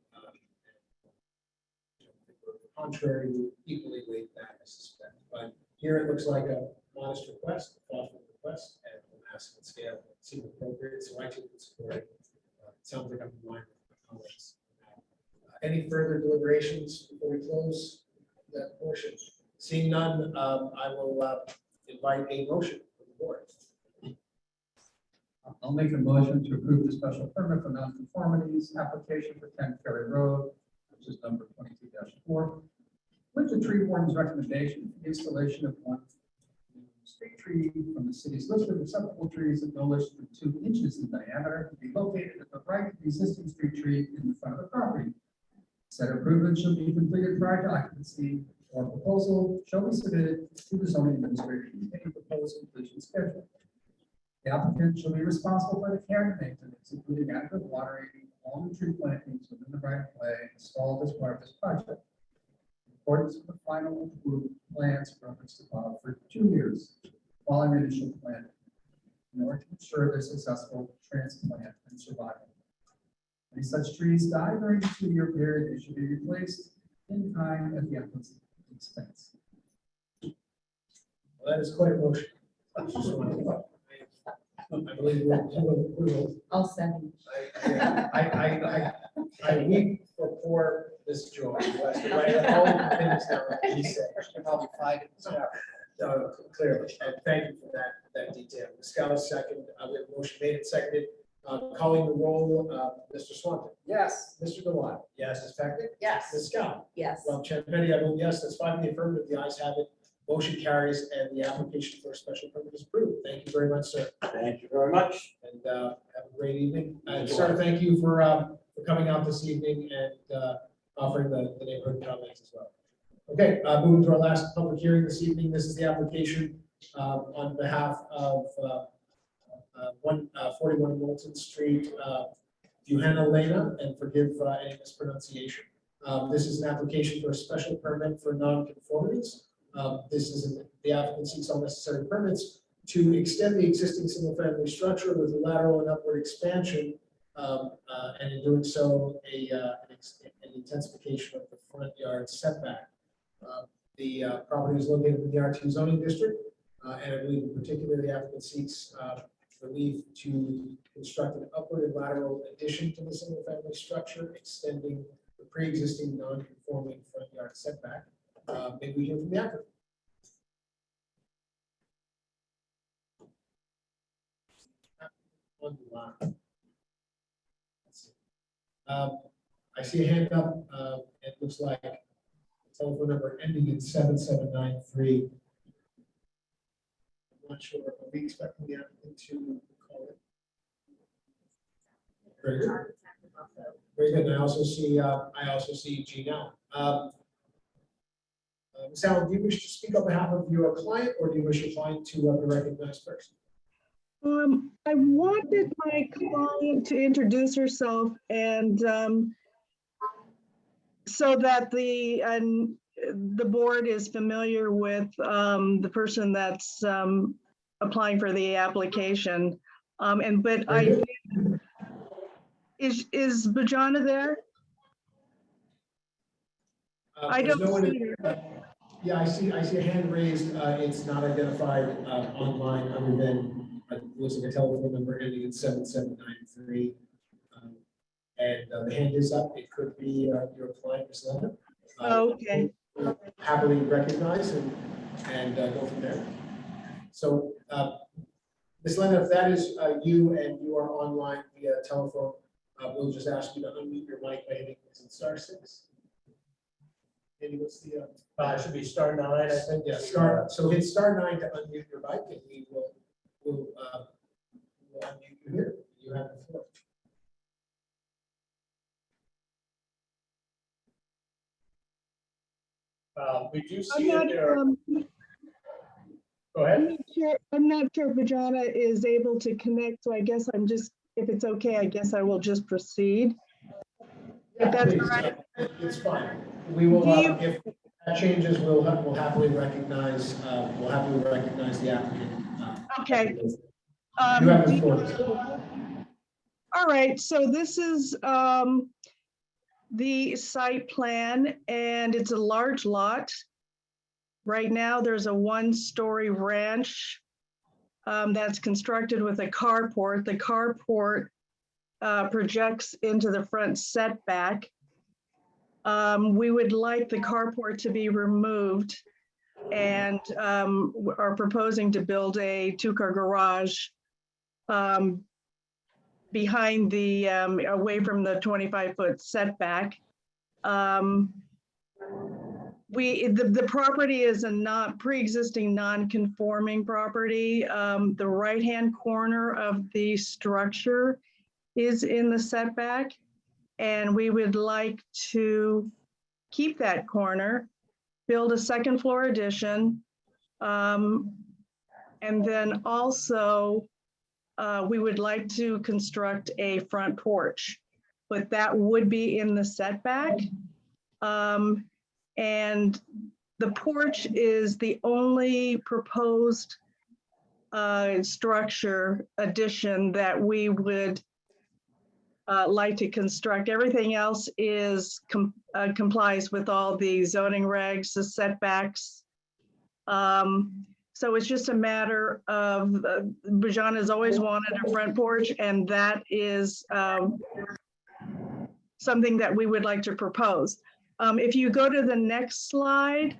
The contrary, we equally weight that, I suspect. But here it looks like a modest request, a thoughtful request, and on a massive scale seems appropriate, so I too would support it. It sounds like I'm in line with my colleagues. Any further deliberations before we close that portion? Seeing none, I will invite a motion from the board. I'll make a motion to approve the special permit for nonconformities application for 10 Ferry Road, which is number 22-4. With the tree warden's recommendation for the installation of one street tree from the city's list of acceptable trees of no less than 2 inches in diameter to be located at the right of the existing street tree in the front of the property. Said improvement should be completed prior to occupancy, or proposal shall be submitted to the zoning administrator in any proposed completion schedule. The applicant shall be responsible for the care and maintenance, including adequate watering, all the tree plantings within the right of way installed as part of this project. In accordance with the final approved plans referenced above for 2 years following the initial planting, in order to ensure their successful transplant and survival. Any such trees die during the 2-year period, they should be replaced in kind at the applicant's expense. Well, that is quite a motion. I believe we'll. I'll second. I weep for poor Ms. Joy, who has to write all the things down that he said. Probably find it. No, clearly, and thank you for that detail. Ms. Scott, second, we have a motion made and seconded. Calling the roll, Mr. Swanton. Yes. Mr. Dewan. Yes. Ms. Peckett. Yes. Ms. Scott. Yes. Rob Champetti, I vote yes. That's 5 in the affirmative. The ayes have it. Motion carries, and the application for a special permit is approved. Thank you very much, sir. Thank you very much. And have a great evening. And sir, thank you for coming out this evening and offering the neighborhood comments as well. Okay, moving to our last public hearing this evening. This is the application on behalf of 141 Milton Street, Buhena Lena, and forgive any mispronunciation. This is an application for a special permit for non-conformities. The applicant seeks all necessary permits to extend the existing single-family structure with a lateral and upward expansion, and in doing so, an intensification of the front yard setback. The property is located in the R2 zoning district, and I believe in particular the applicant seeks relief to construct an upward and lateral addition to the single-family structure, extending the pre-existing non-conforming front yard setback. Maybe we hear from the applicant. I see a hand up. It looks like a telephone number ending in 7793. I'm not sure. Are we expecting the applicant to call it? Very good. Very good. And I also see Jean Allen. Ms. Allen, do you wish to speak on behalf of your client, or do you wish your client to be recognized first? I wanted my client to introduce herself and so that the board is familiar with the person that's applying for the application. Is Bajana there? I There's don't no one see her. Yeah, I see a hand raised. It's not identified online other than looks like a telephone number ending in 7793. And the hand is up. It could be your client, Ms. Linda. Okay. Happily recognize and go from there. So, Ms. Linda, if that is you and you are online via telephone, we'll just ask you to unmute your mic by hitting *6. Maybe what's the Should be star 9, I think. yeah, so hit *9 to unmute your mic, and we will unmute you here. You have the floor. We do I'm see that not, there are, go ahead. I'm not sure Vajana is able to connect, so I guess I'm just, if it's okay, I guess I will just proceed. If that's Please, all right. it's fine. We will, Do you- if that changes, we'll happily recognize, the applicant. Okay. You have the floor. All right, so this is the site plan, and it's a large lot. Right now, there's a one-story ranch that's constructed with a carport. The carport projects into the front setback. We would like the carport to be removed and are proposing to build a two-car garage behind the, away from the 25-foot setback. The property is a pre-existing non-conforming property. The right-hand corner of the structure is in the setback, and we would like to keep that corner, build a second floor addition, and then also we would like to construct a front porch, but that would be in the setback. And the porch is the only proposed structure addition that we would like to construct. Everything else is complies with all the zoning regs, the setbacks. So it's just a matter of, Bajan has always wanted a front porch, and that is something that we would like to propose. If you go to the next slide.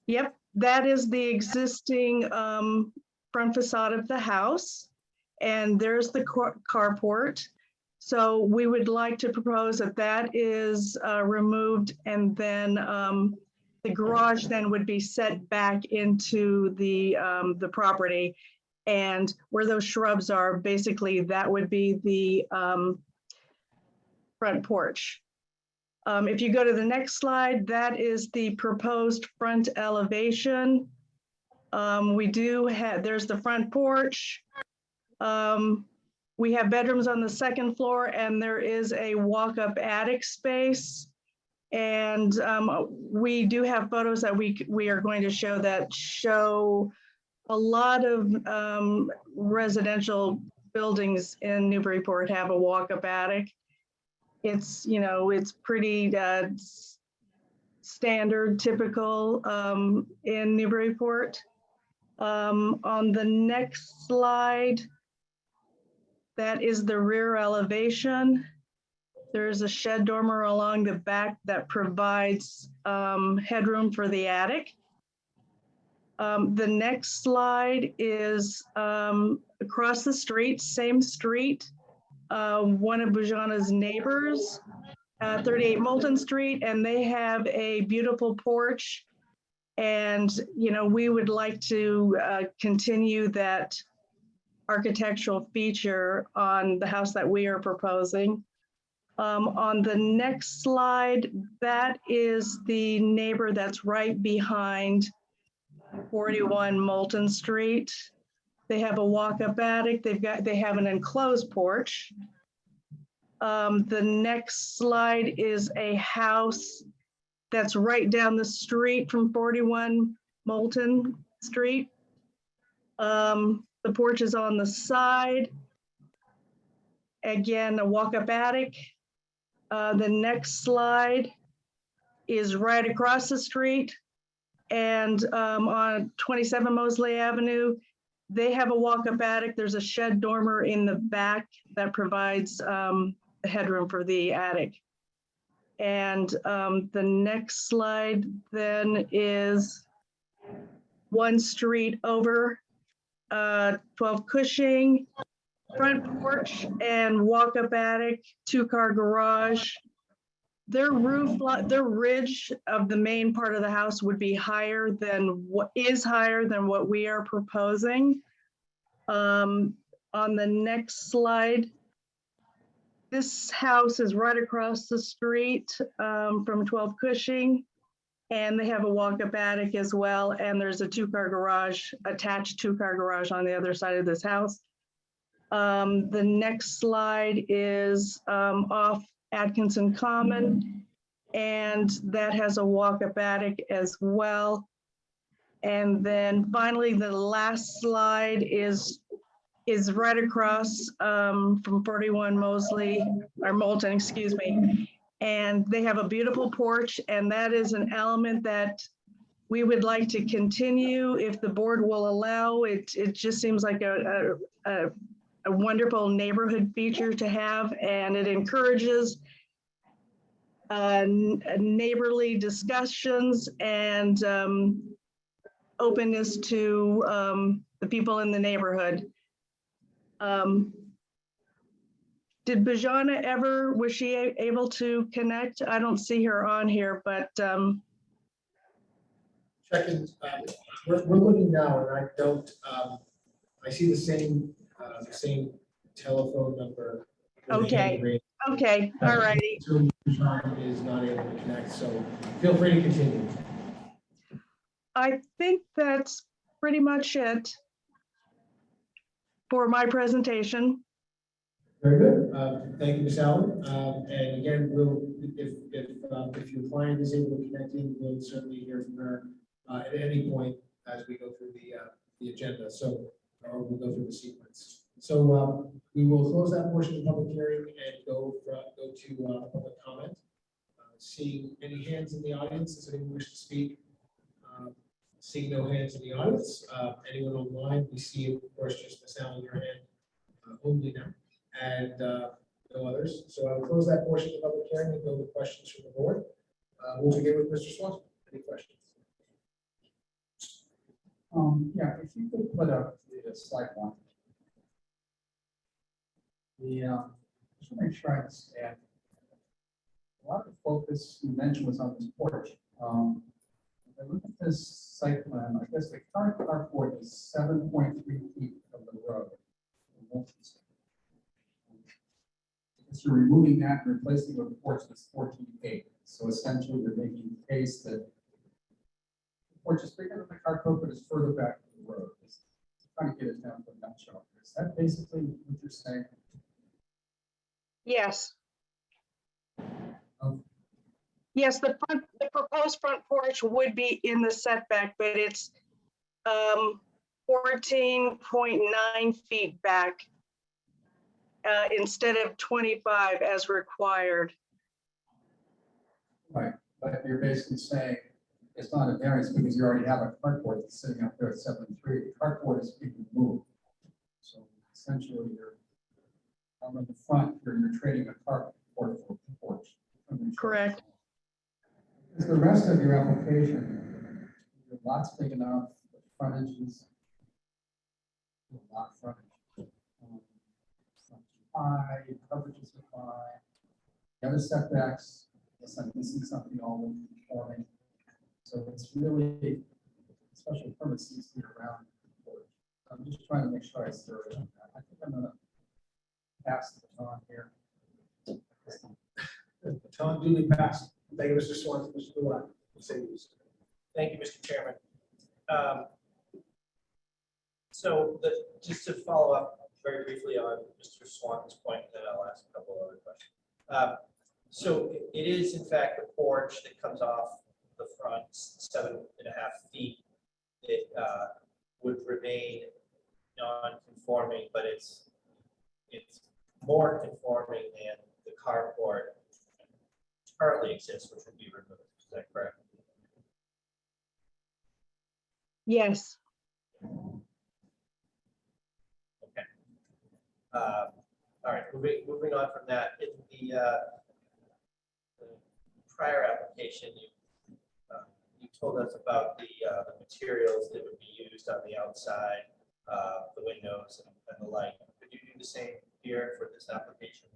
Yep, that is the existing front facade of the house. And there's the carport. So we would like to propose that that is removed, and then the garage then would be set back into the property. And where those shrubs are, basically that would be the front porch. If you go to the next slide, that is the proposed front elevation. We do have, there's the front porch. We have bedrooms on the second floor, and there is a walk-up attic space. And we do have photos that we are going to show that show a lot of residential buildings in Newburyport have a walk-up attic. It's, you know, it's pretty standard, typical in Newburyport. On the next slide, that is the rear elevation. There's a shed dormer along the back that provides headroom for the attic. The next slide is across the street, same street. One of Bujana's neighbors, 38 Moulton Street, and they have a beautiful porch. And, you know, we would like to continue that architectural feature on the house that we are proposing. On the next slide, that is the neighbor that's right behind 41 Moulton Street. They have a walk-up attic. They have an enclosed porch. The next slide is a house that's right down the street from 41 Moulton Street. The porch is on the side. Again, a walk-up attic. The next slide is right across the street, and on 27 Mosley Avenue, they have a walk-up attic. There's a shed dormer in the back that provides headroom for the attic. And the next slide then is one street over, 12 Cushing, front porch and walk-up attic, two-car garage. Their roof, their ridge of the main part of the house would be higher than what we are proposing. On the next slide, this house is right across the street from 12 Cushing. And they have a walk-up attic as well, and there's a two-car garage, attached two-car garage on the other side of this house. The next slide is off Atkinson Common, and that has a walk-up attic as well. And then finally, the last slide is right across from 41 Mosley, or Moulton, excuse me. And they have a beautiful porch, and that is an element that we would like to continue if the board will allow. It just seems like a wonderful neighborhood feature to have, and it encourages neighborly discussions and openness to the people in the neighborhood. Did Bajana ever, was she able to connect? I don't see her on here, but Checking, we're looking now and I don't, I see the same telephone number. with the Okay. hand raised. okay, all righty. So Sean is not able to connect, so feel free to continue. I think that's pretty much it for my presentation. Very good. Thank you, Ms. Allen. And again, if your client is able to connect in, we'll certainly hear from her at any point as we go through the agenda. So, or we'll go through the sequence. So we will close that portion of the public hearing and go to public comment. Seeing any hands in the audience, does anyone wish to speak? Seeing no hands in the audience, anyone online, we see, of course, just Ms. Allen, your hand only now, and no others. So I will close that portion of the public hearing and go to questions from the board. We'll begin with Mr. Swanson. Any questions? Yeah, if you could put up the slide one. Just to make sure I understand. A lot of focus you mentioned was on this porch. If I look at this site plan, I guess the current carport is 7.3 feet from the road. Because you're removing that and replacing it with a porch that's 14 feet. So essentially, you're making the case that the porch is bigger than the carport, but it's further back from the road. It's trying to get it down to a nutshell. Is that basically what you're saying? Yes. Okay. Yes, the proposed front porch would be in the setback, but it's 14.9 feet back instead of 25 as required. Right, but you're basically saying it's not a variance because you already have a carport that's sitting up there at 7.3. The carport is being moved. So essentially, you're on the front, you're trading a carport for a porch. Correct. Is the rest of your application, your lot's big enough, the frontage is a lot of frontage. It's not too high, coverage is fine. The other setbacks, yes, I'm missing something all conforming. So it's really, special permit seems to be around the porch. I'm just trying to make sure I serve it. I think I'm gonna pass the baton here. The baton duly passed. Thank you, Mr. Swanson. Mr. Gulak. Thank you, Mr. Chairman. So just to follow up very briefly on Mr. Swanson's point, then I'll ask a couple other questions. So it is in fact the porch that comes off the front 7.5 feet that would remain non-conforming, but it's more conforming than the carport currently exists, which would be removed. Is that correct? Yes. Okay. All right. Moving on from that, in the prior application, you told us about the materials that would be used on the outside, the windows and the like. Could you do the same here for this application?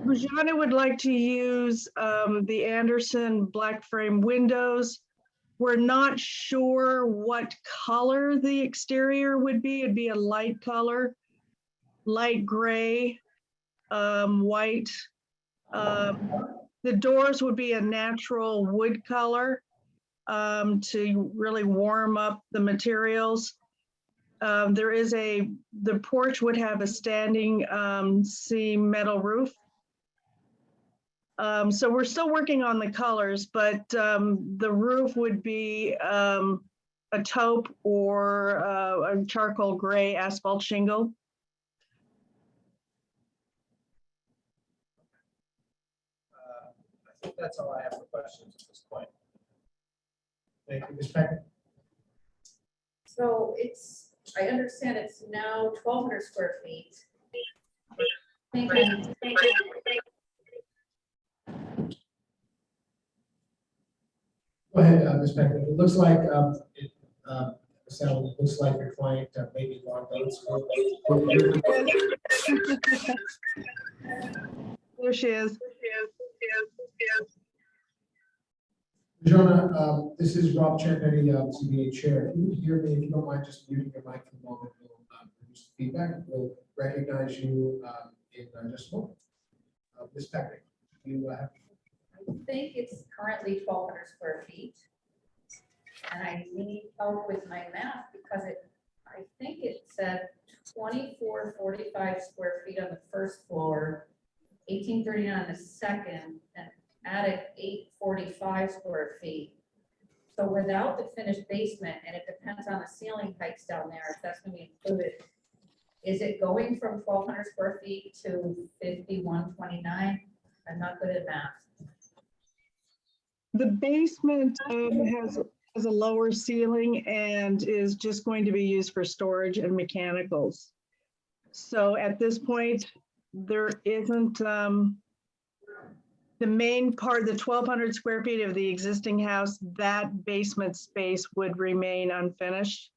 Regina would like to use the Anderson black frame windows. We're not sure what color the exterior would be. It'd be a light color, light gray, white. The The doors would be a natural wood color to really warm up the materials. The porch would have a standing seam metal roof. So we're still working on the colors, but the roof would be a taupe or a charcoal gray asphalt shingle. I think that's all I have for questions at this point. Thank you, Ms. Peck. So I understand it's now 1,200 square feet. Thank you. Go ahead, Ms. Peck. It looks like, it looks like your client maybe logged out. There she is. Jonah, this is Rob Champetti, CBA Chair. If you can hear me, if you don't mind just muting your mic for a moment, we'll produce feedback. We'll recognize you in just a moment. Ms. Peck, you have. I think it's currently 1,200 square feet. And I need help with my math because I think it said 2,445 square feet on the first floor, 1,839 on the second, and attic 845 square feet. So without the finished basement, and it depends on the ceiling heights down there, if that's gonna be included, is it going from 1,200 square feet to 5,129? I'm not good at math. The basement has a lower ceiling and is just going to be used for storage and mechanicals. So at this point, there isn't, the main part, the 1,200 square feet of the existing house, that basement space would remain unfinished.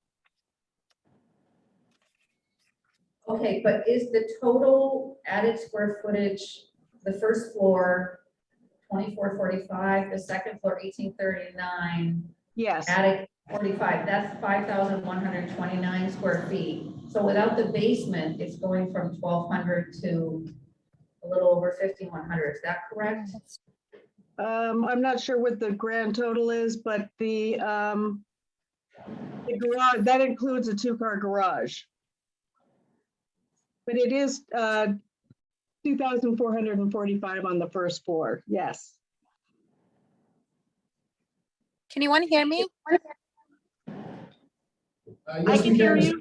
Okay, but is the total added square footage, the first floor, 2,445, the second floor, 1,839, Yes, attic 45, that's 5,129 square feet. So without the basement, it's going from 1,200 to a little over 5,100, is that correct? I'm not sure what the grand total is, but the garage, that includes a 2-car garage. But it is 2,445 on the first floor, yes. Can anyone hear me? I Yes, can we hear can. you.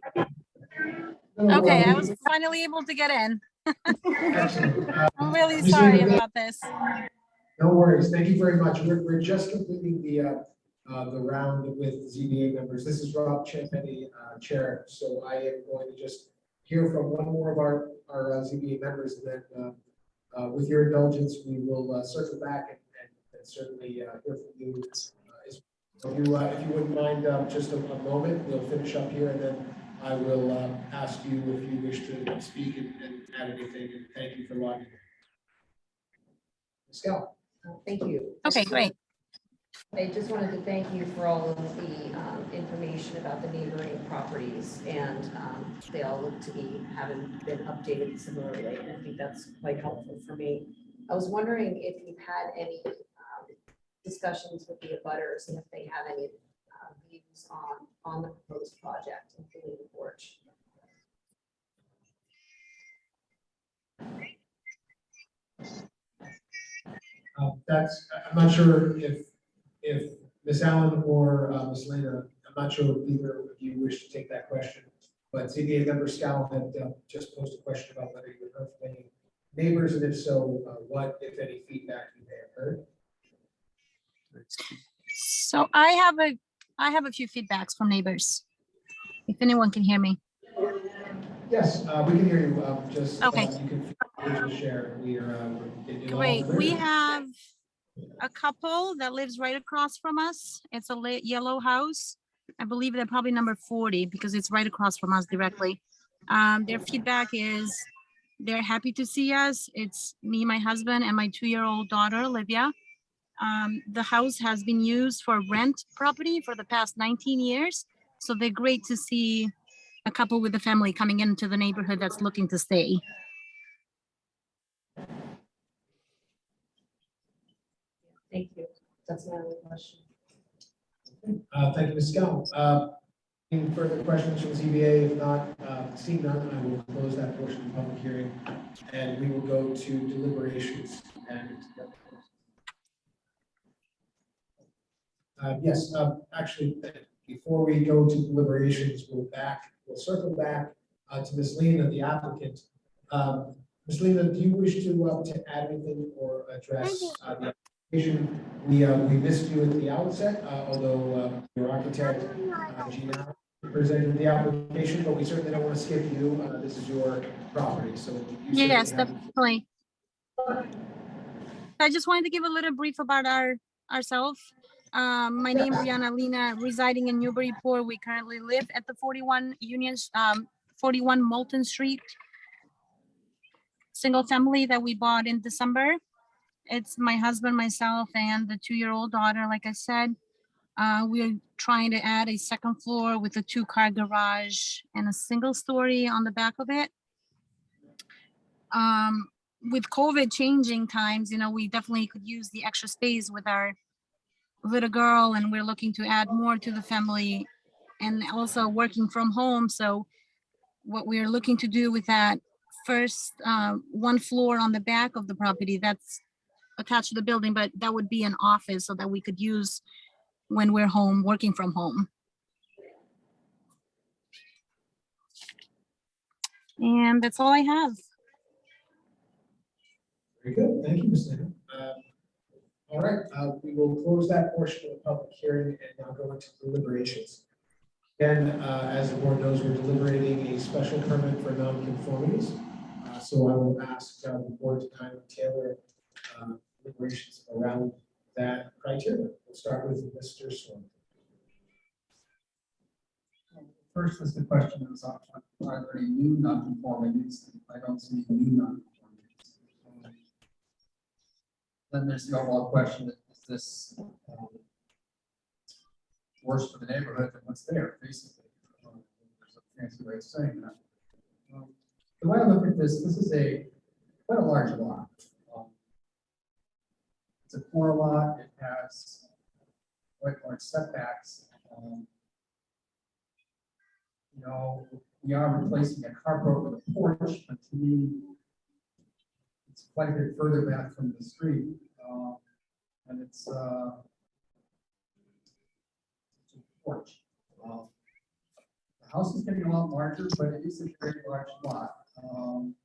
No, Okay, I we- was finally able to get in. Excellent. I'm really Just sorry leave it- about this. No worries. Thank you very much. We're just completing the round with ZBA members. This is Rob Champetti, Chair. So I am going to just hear from one more of our ZBA members, and then with your indulgence, we will circle back and certainly hear from you. If you wouldn't mind just a moment, we'll finish up here, and then I will ask you if you wish to speak and add anything. And thank you for logging in. Ms. Gal. Thank you. Okay, great. I just wanted to thank you for all of the information about the neighboring properties, and they all look to be having been updated similarly, and I think that's quite helpful for me. I was wondering if you've had any discussions with the abutters and if they have any views on the proposed project, including the porch. I'm not sure if Ms. Allen or Ms. Lena, I'm not sure if either of you wish to take that question, but CBA member Scow had just posed a question about whether you heard from any neighbors, and if so, what, if any, feedback you may have heard. So I have a few feedbacks from neighbors. If anyone can hear me. Yes, we can hear you. Just Okay. you can feel free to share. We're getting all Great. clear. We have a couple that lives right across from us. It's a yellow house. I believe they're probably number 40 because it's right across from us directly. Their feedback is they're happy to see us. It's me, my husband, and my 2-year-old daughter, Olivia. The house has been used for rent property for the past 19 years. So they're great to see a couple with a family coming into the neighborhood that's looking to stay. That's my only question. Thank you, Ms. Scow. Any further questions from ZBA? If not, seeing none, I will close that portion of the public hearing, and we will go to deliberations. And yes, actually, before we go to deliberations, we'll circle back to Ms. Lena, the applicant. Ms. Lena, do you wish to add anything or address the application? We missed you at the outset, although your architect, Gina, presented the application, but we certainly don't want to skip you. This is your property, so you certainly Yes, have- definitely. I just wanted to give a little brief about ourselves. My name is Brianna Lina, residing in Newburyport. We currently live at the 41 Moulton Street. Single family that we bought in December. It's my husband, myself, and the 2-year-old daughter, like I said. We're trying to add a second floor with a 2-car garage and a single story on the back of it. With COVID changing times, we definitely could use the extra space with our little girl, and we're looking to add more to the family and also working from home. So what we're looking to do with that first 1 floor on the back of the property that's attached to the building, but that would be an office so that we could use when we're home, working from home. And that's all I have. Very good. Thank you, Ms. Lena. All right, we will close that portion of the public hearing and now go into deliberations. Again, as the board knows, we're deliberating a special permit for non-conformities. So I will ask the board to kind of tailor deliberations around that criteria. We'll start with Mr. Swan. First is the question is, are there any new non-conformities? I don't see any new non-conformities. Then there's the overall question, is this worse for the neighborhood than what's there, basically? There's a fancy way of saying that. The way I look at this is quite a large lot. It's a corner lot. It has quite large setbacks. We are replacing a carport with a porch, but to me, it's quite a bit further back from the street. And it's a porch. The house is getting a lot larger, but it is a very large lot. And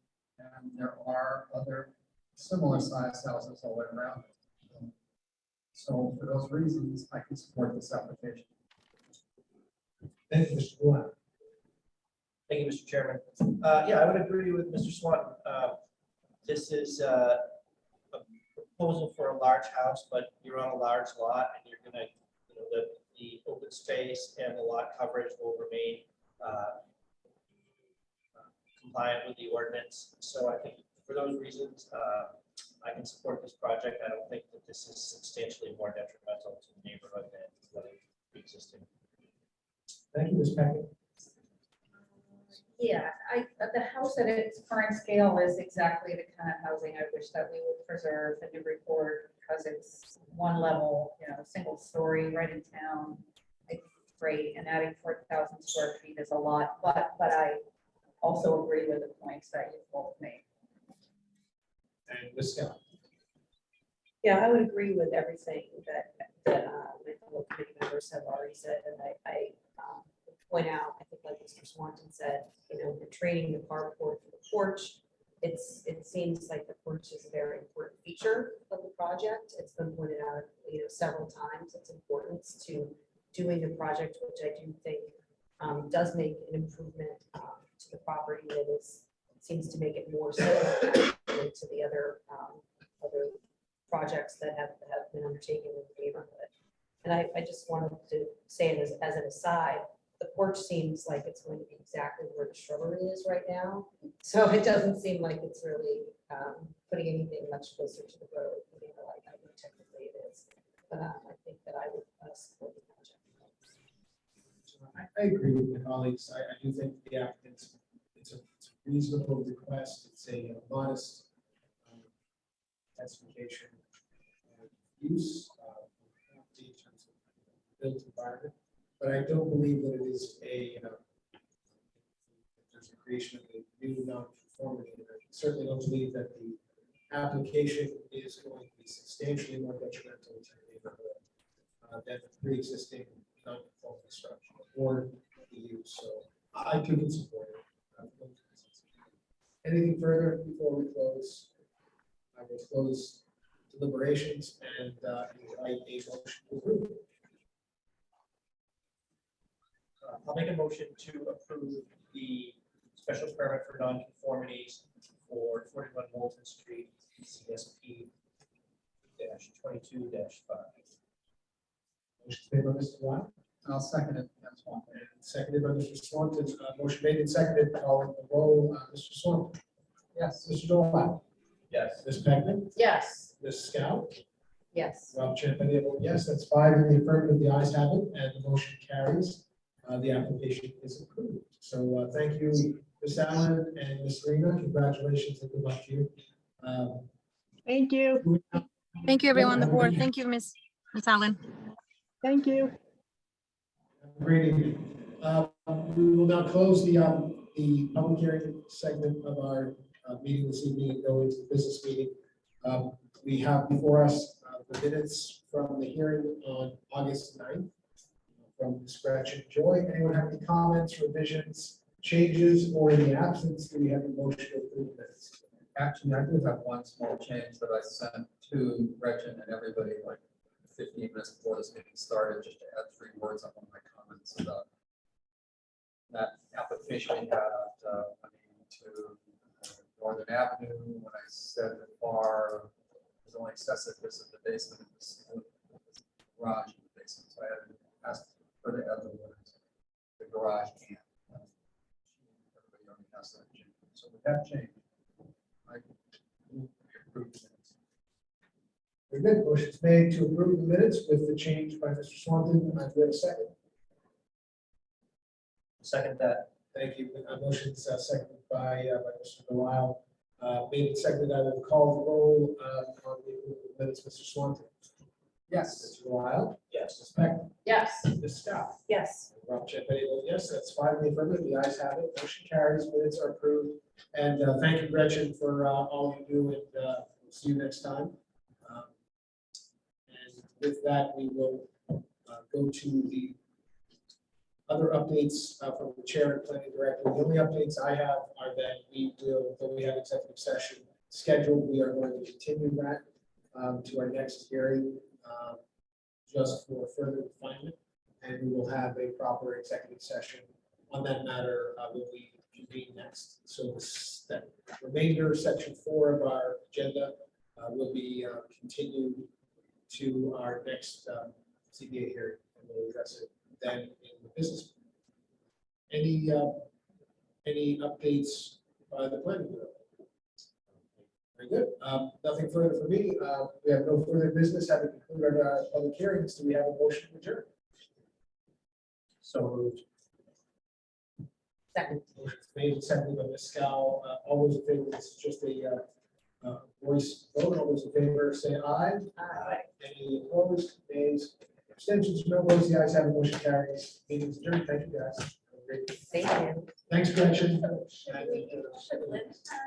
there are other similar sized houses all the way around it. So for those reasons, I can support this application. Thank you, Mr. Swan. Thank you, Mr. Chairman. Yeah, I would agree with Mr. Swan. This is a proposal for a large house, but you're on a large lot and you're gonna, the open space and the lot coverage will remain compliant with the ordinance. So I think for those reasons, I can support this project. I don't think that this is substantially more detrimental to the neighborhood than what is existing. Thank you, Ms. Peckett. Yeah, the house at its current scale is exactly the kind of housing I wish that we would preserve in Newburyport, because it's 1 level, single story right in town. It's great, and adding 4,000 square feet is a lot, but I also agree with the points that you both made. And Ms. Scott. Yeah, I would agree with everything that my fellow committee members have already said, and I would point out, I think like Mr. Swanton said, we're trading the carport for the porch. It seems like the porch is a very important feature of the project. It's been pointed out, several times, its importance to doing the project, which I do think does make an improvement to the property that seems to make it more similar to the other projects that have been undertaken in the neighborhood. And I just wanted to say it as an aside, the porch seems like it's going to be exactly where the shrubbery is right now. So it doesn't seem like it's really putting anything much closer to the road, like I think technically it is. But I think that I would support the project. I agree with my colleagues. I do think the applicant's, it's a reasonable request. It's a modest specification use. see in terms of built environment. But I don't believe that it is there's a creation of a new non-conformity. And I certainly don't believe that the application is going to be substantially more detrimental to the neighborhood than the pre-existing non-conforming structure or the use. So I can support it. Anything further before we close? I will close deliberations and invite a motion to approve. I'll make a motion to approve the special permit for nonconformities for 41 Walton Street, CSP -22-5. Motion made by Mr. Lyle I'll second it. That's one. and seconded by Mr. Swanton. Motion made and seconded, calling the roll. Mr. Swanton. Yes. Mr. Dolan. Yes. Ms. Peckman. Yes. Ms. Scout. Yes. Rob Champetti, I vote yes. That's 5 in the affirmative. The ayes have it, and the motion carries. The application is approved. So thank you, Ms. Allen and Ms. Serena. Congratulations and good luck to you. Thank you. Thank you, everyone on the board. Thank you, Miss Allen. Thank you. Great evening. We will now close the public hearing segment of our meeting this evening and go into the business meeting. We have before us the minutes from the hearing on August 9th from Ms. Gretchen Joy. Anyone have any comments, revisions, changes, or in the absence, do we have a motion to approve the minutes? Actually, I do have one small change that I sent to Gretchen and everybody like 15 minutes before this meeting started, just to add 3 words on one of my comments about that application we had to Northern Avenue. When I said the bar was only accessible because of the basement, it was garage in the basement. So I had asked her to add the words, the garage and. Everybody already has that change. So with that change, I move we approve the minutes. Very good. Motion's made to approve the minutes with the change by Mr. Swanton. Do we have a second? Second that. Thank you. Motion's seconded by Mr. Delisle. Made and seconded. I will call the roll on the minutes. Mr. Swanton. Yes. Mr. Delisle. Yes. Ms. Peck. Yes. Ms. Scott. Yes. Rob Champetti, yes, that's 5 in the affirmative. The ayes have it. Motion carries. Minutes are approved. And thank you, Gretchen, for all you do. And we'll see you next time. And with that, we will go to the other updates from the chair and planning director. The only updates I have are that we have executive session scheduled. We are going to continue that to our next hearing just for further refinement. And we will have a proper executive session on that matter when we convene next. So that remainder, section 4 of our agenda will be continued to our next CBA hearing, and we'll address it then in the business. Any updates by the planning board? Very good. Nothing further for me. We have no further business. Having concluded our public hearings, do we have a motion to adjourn? So moved. Second. Motion's made and seconded by Ms. Scow. All those in favor, this is just a voice vote. All those in favor say aye. Aye. Any opposed, nays, abstentions, no votes, the ayes have it, motion carries. Meeting's adjourned. Thank you, guys. Have a great day. Thank you. Thanks, Gretchen. Should Lynn sign?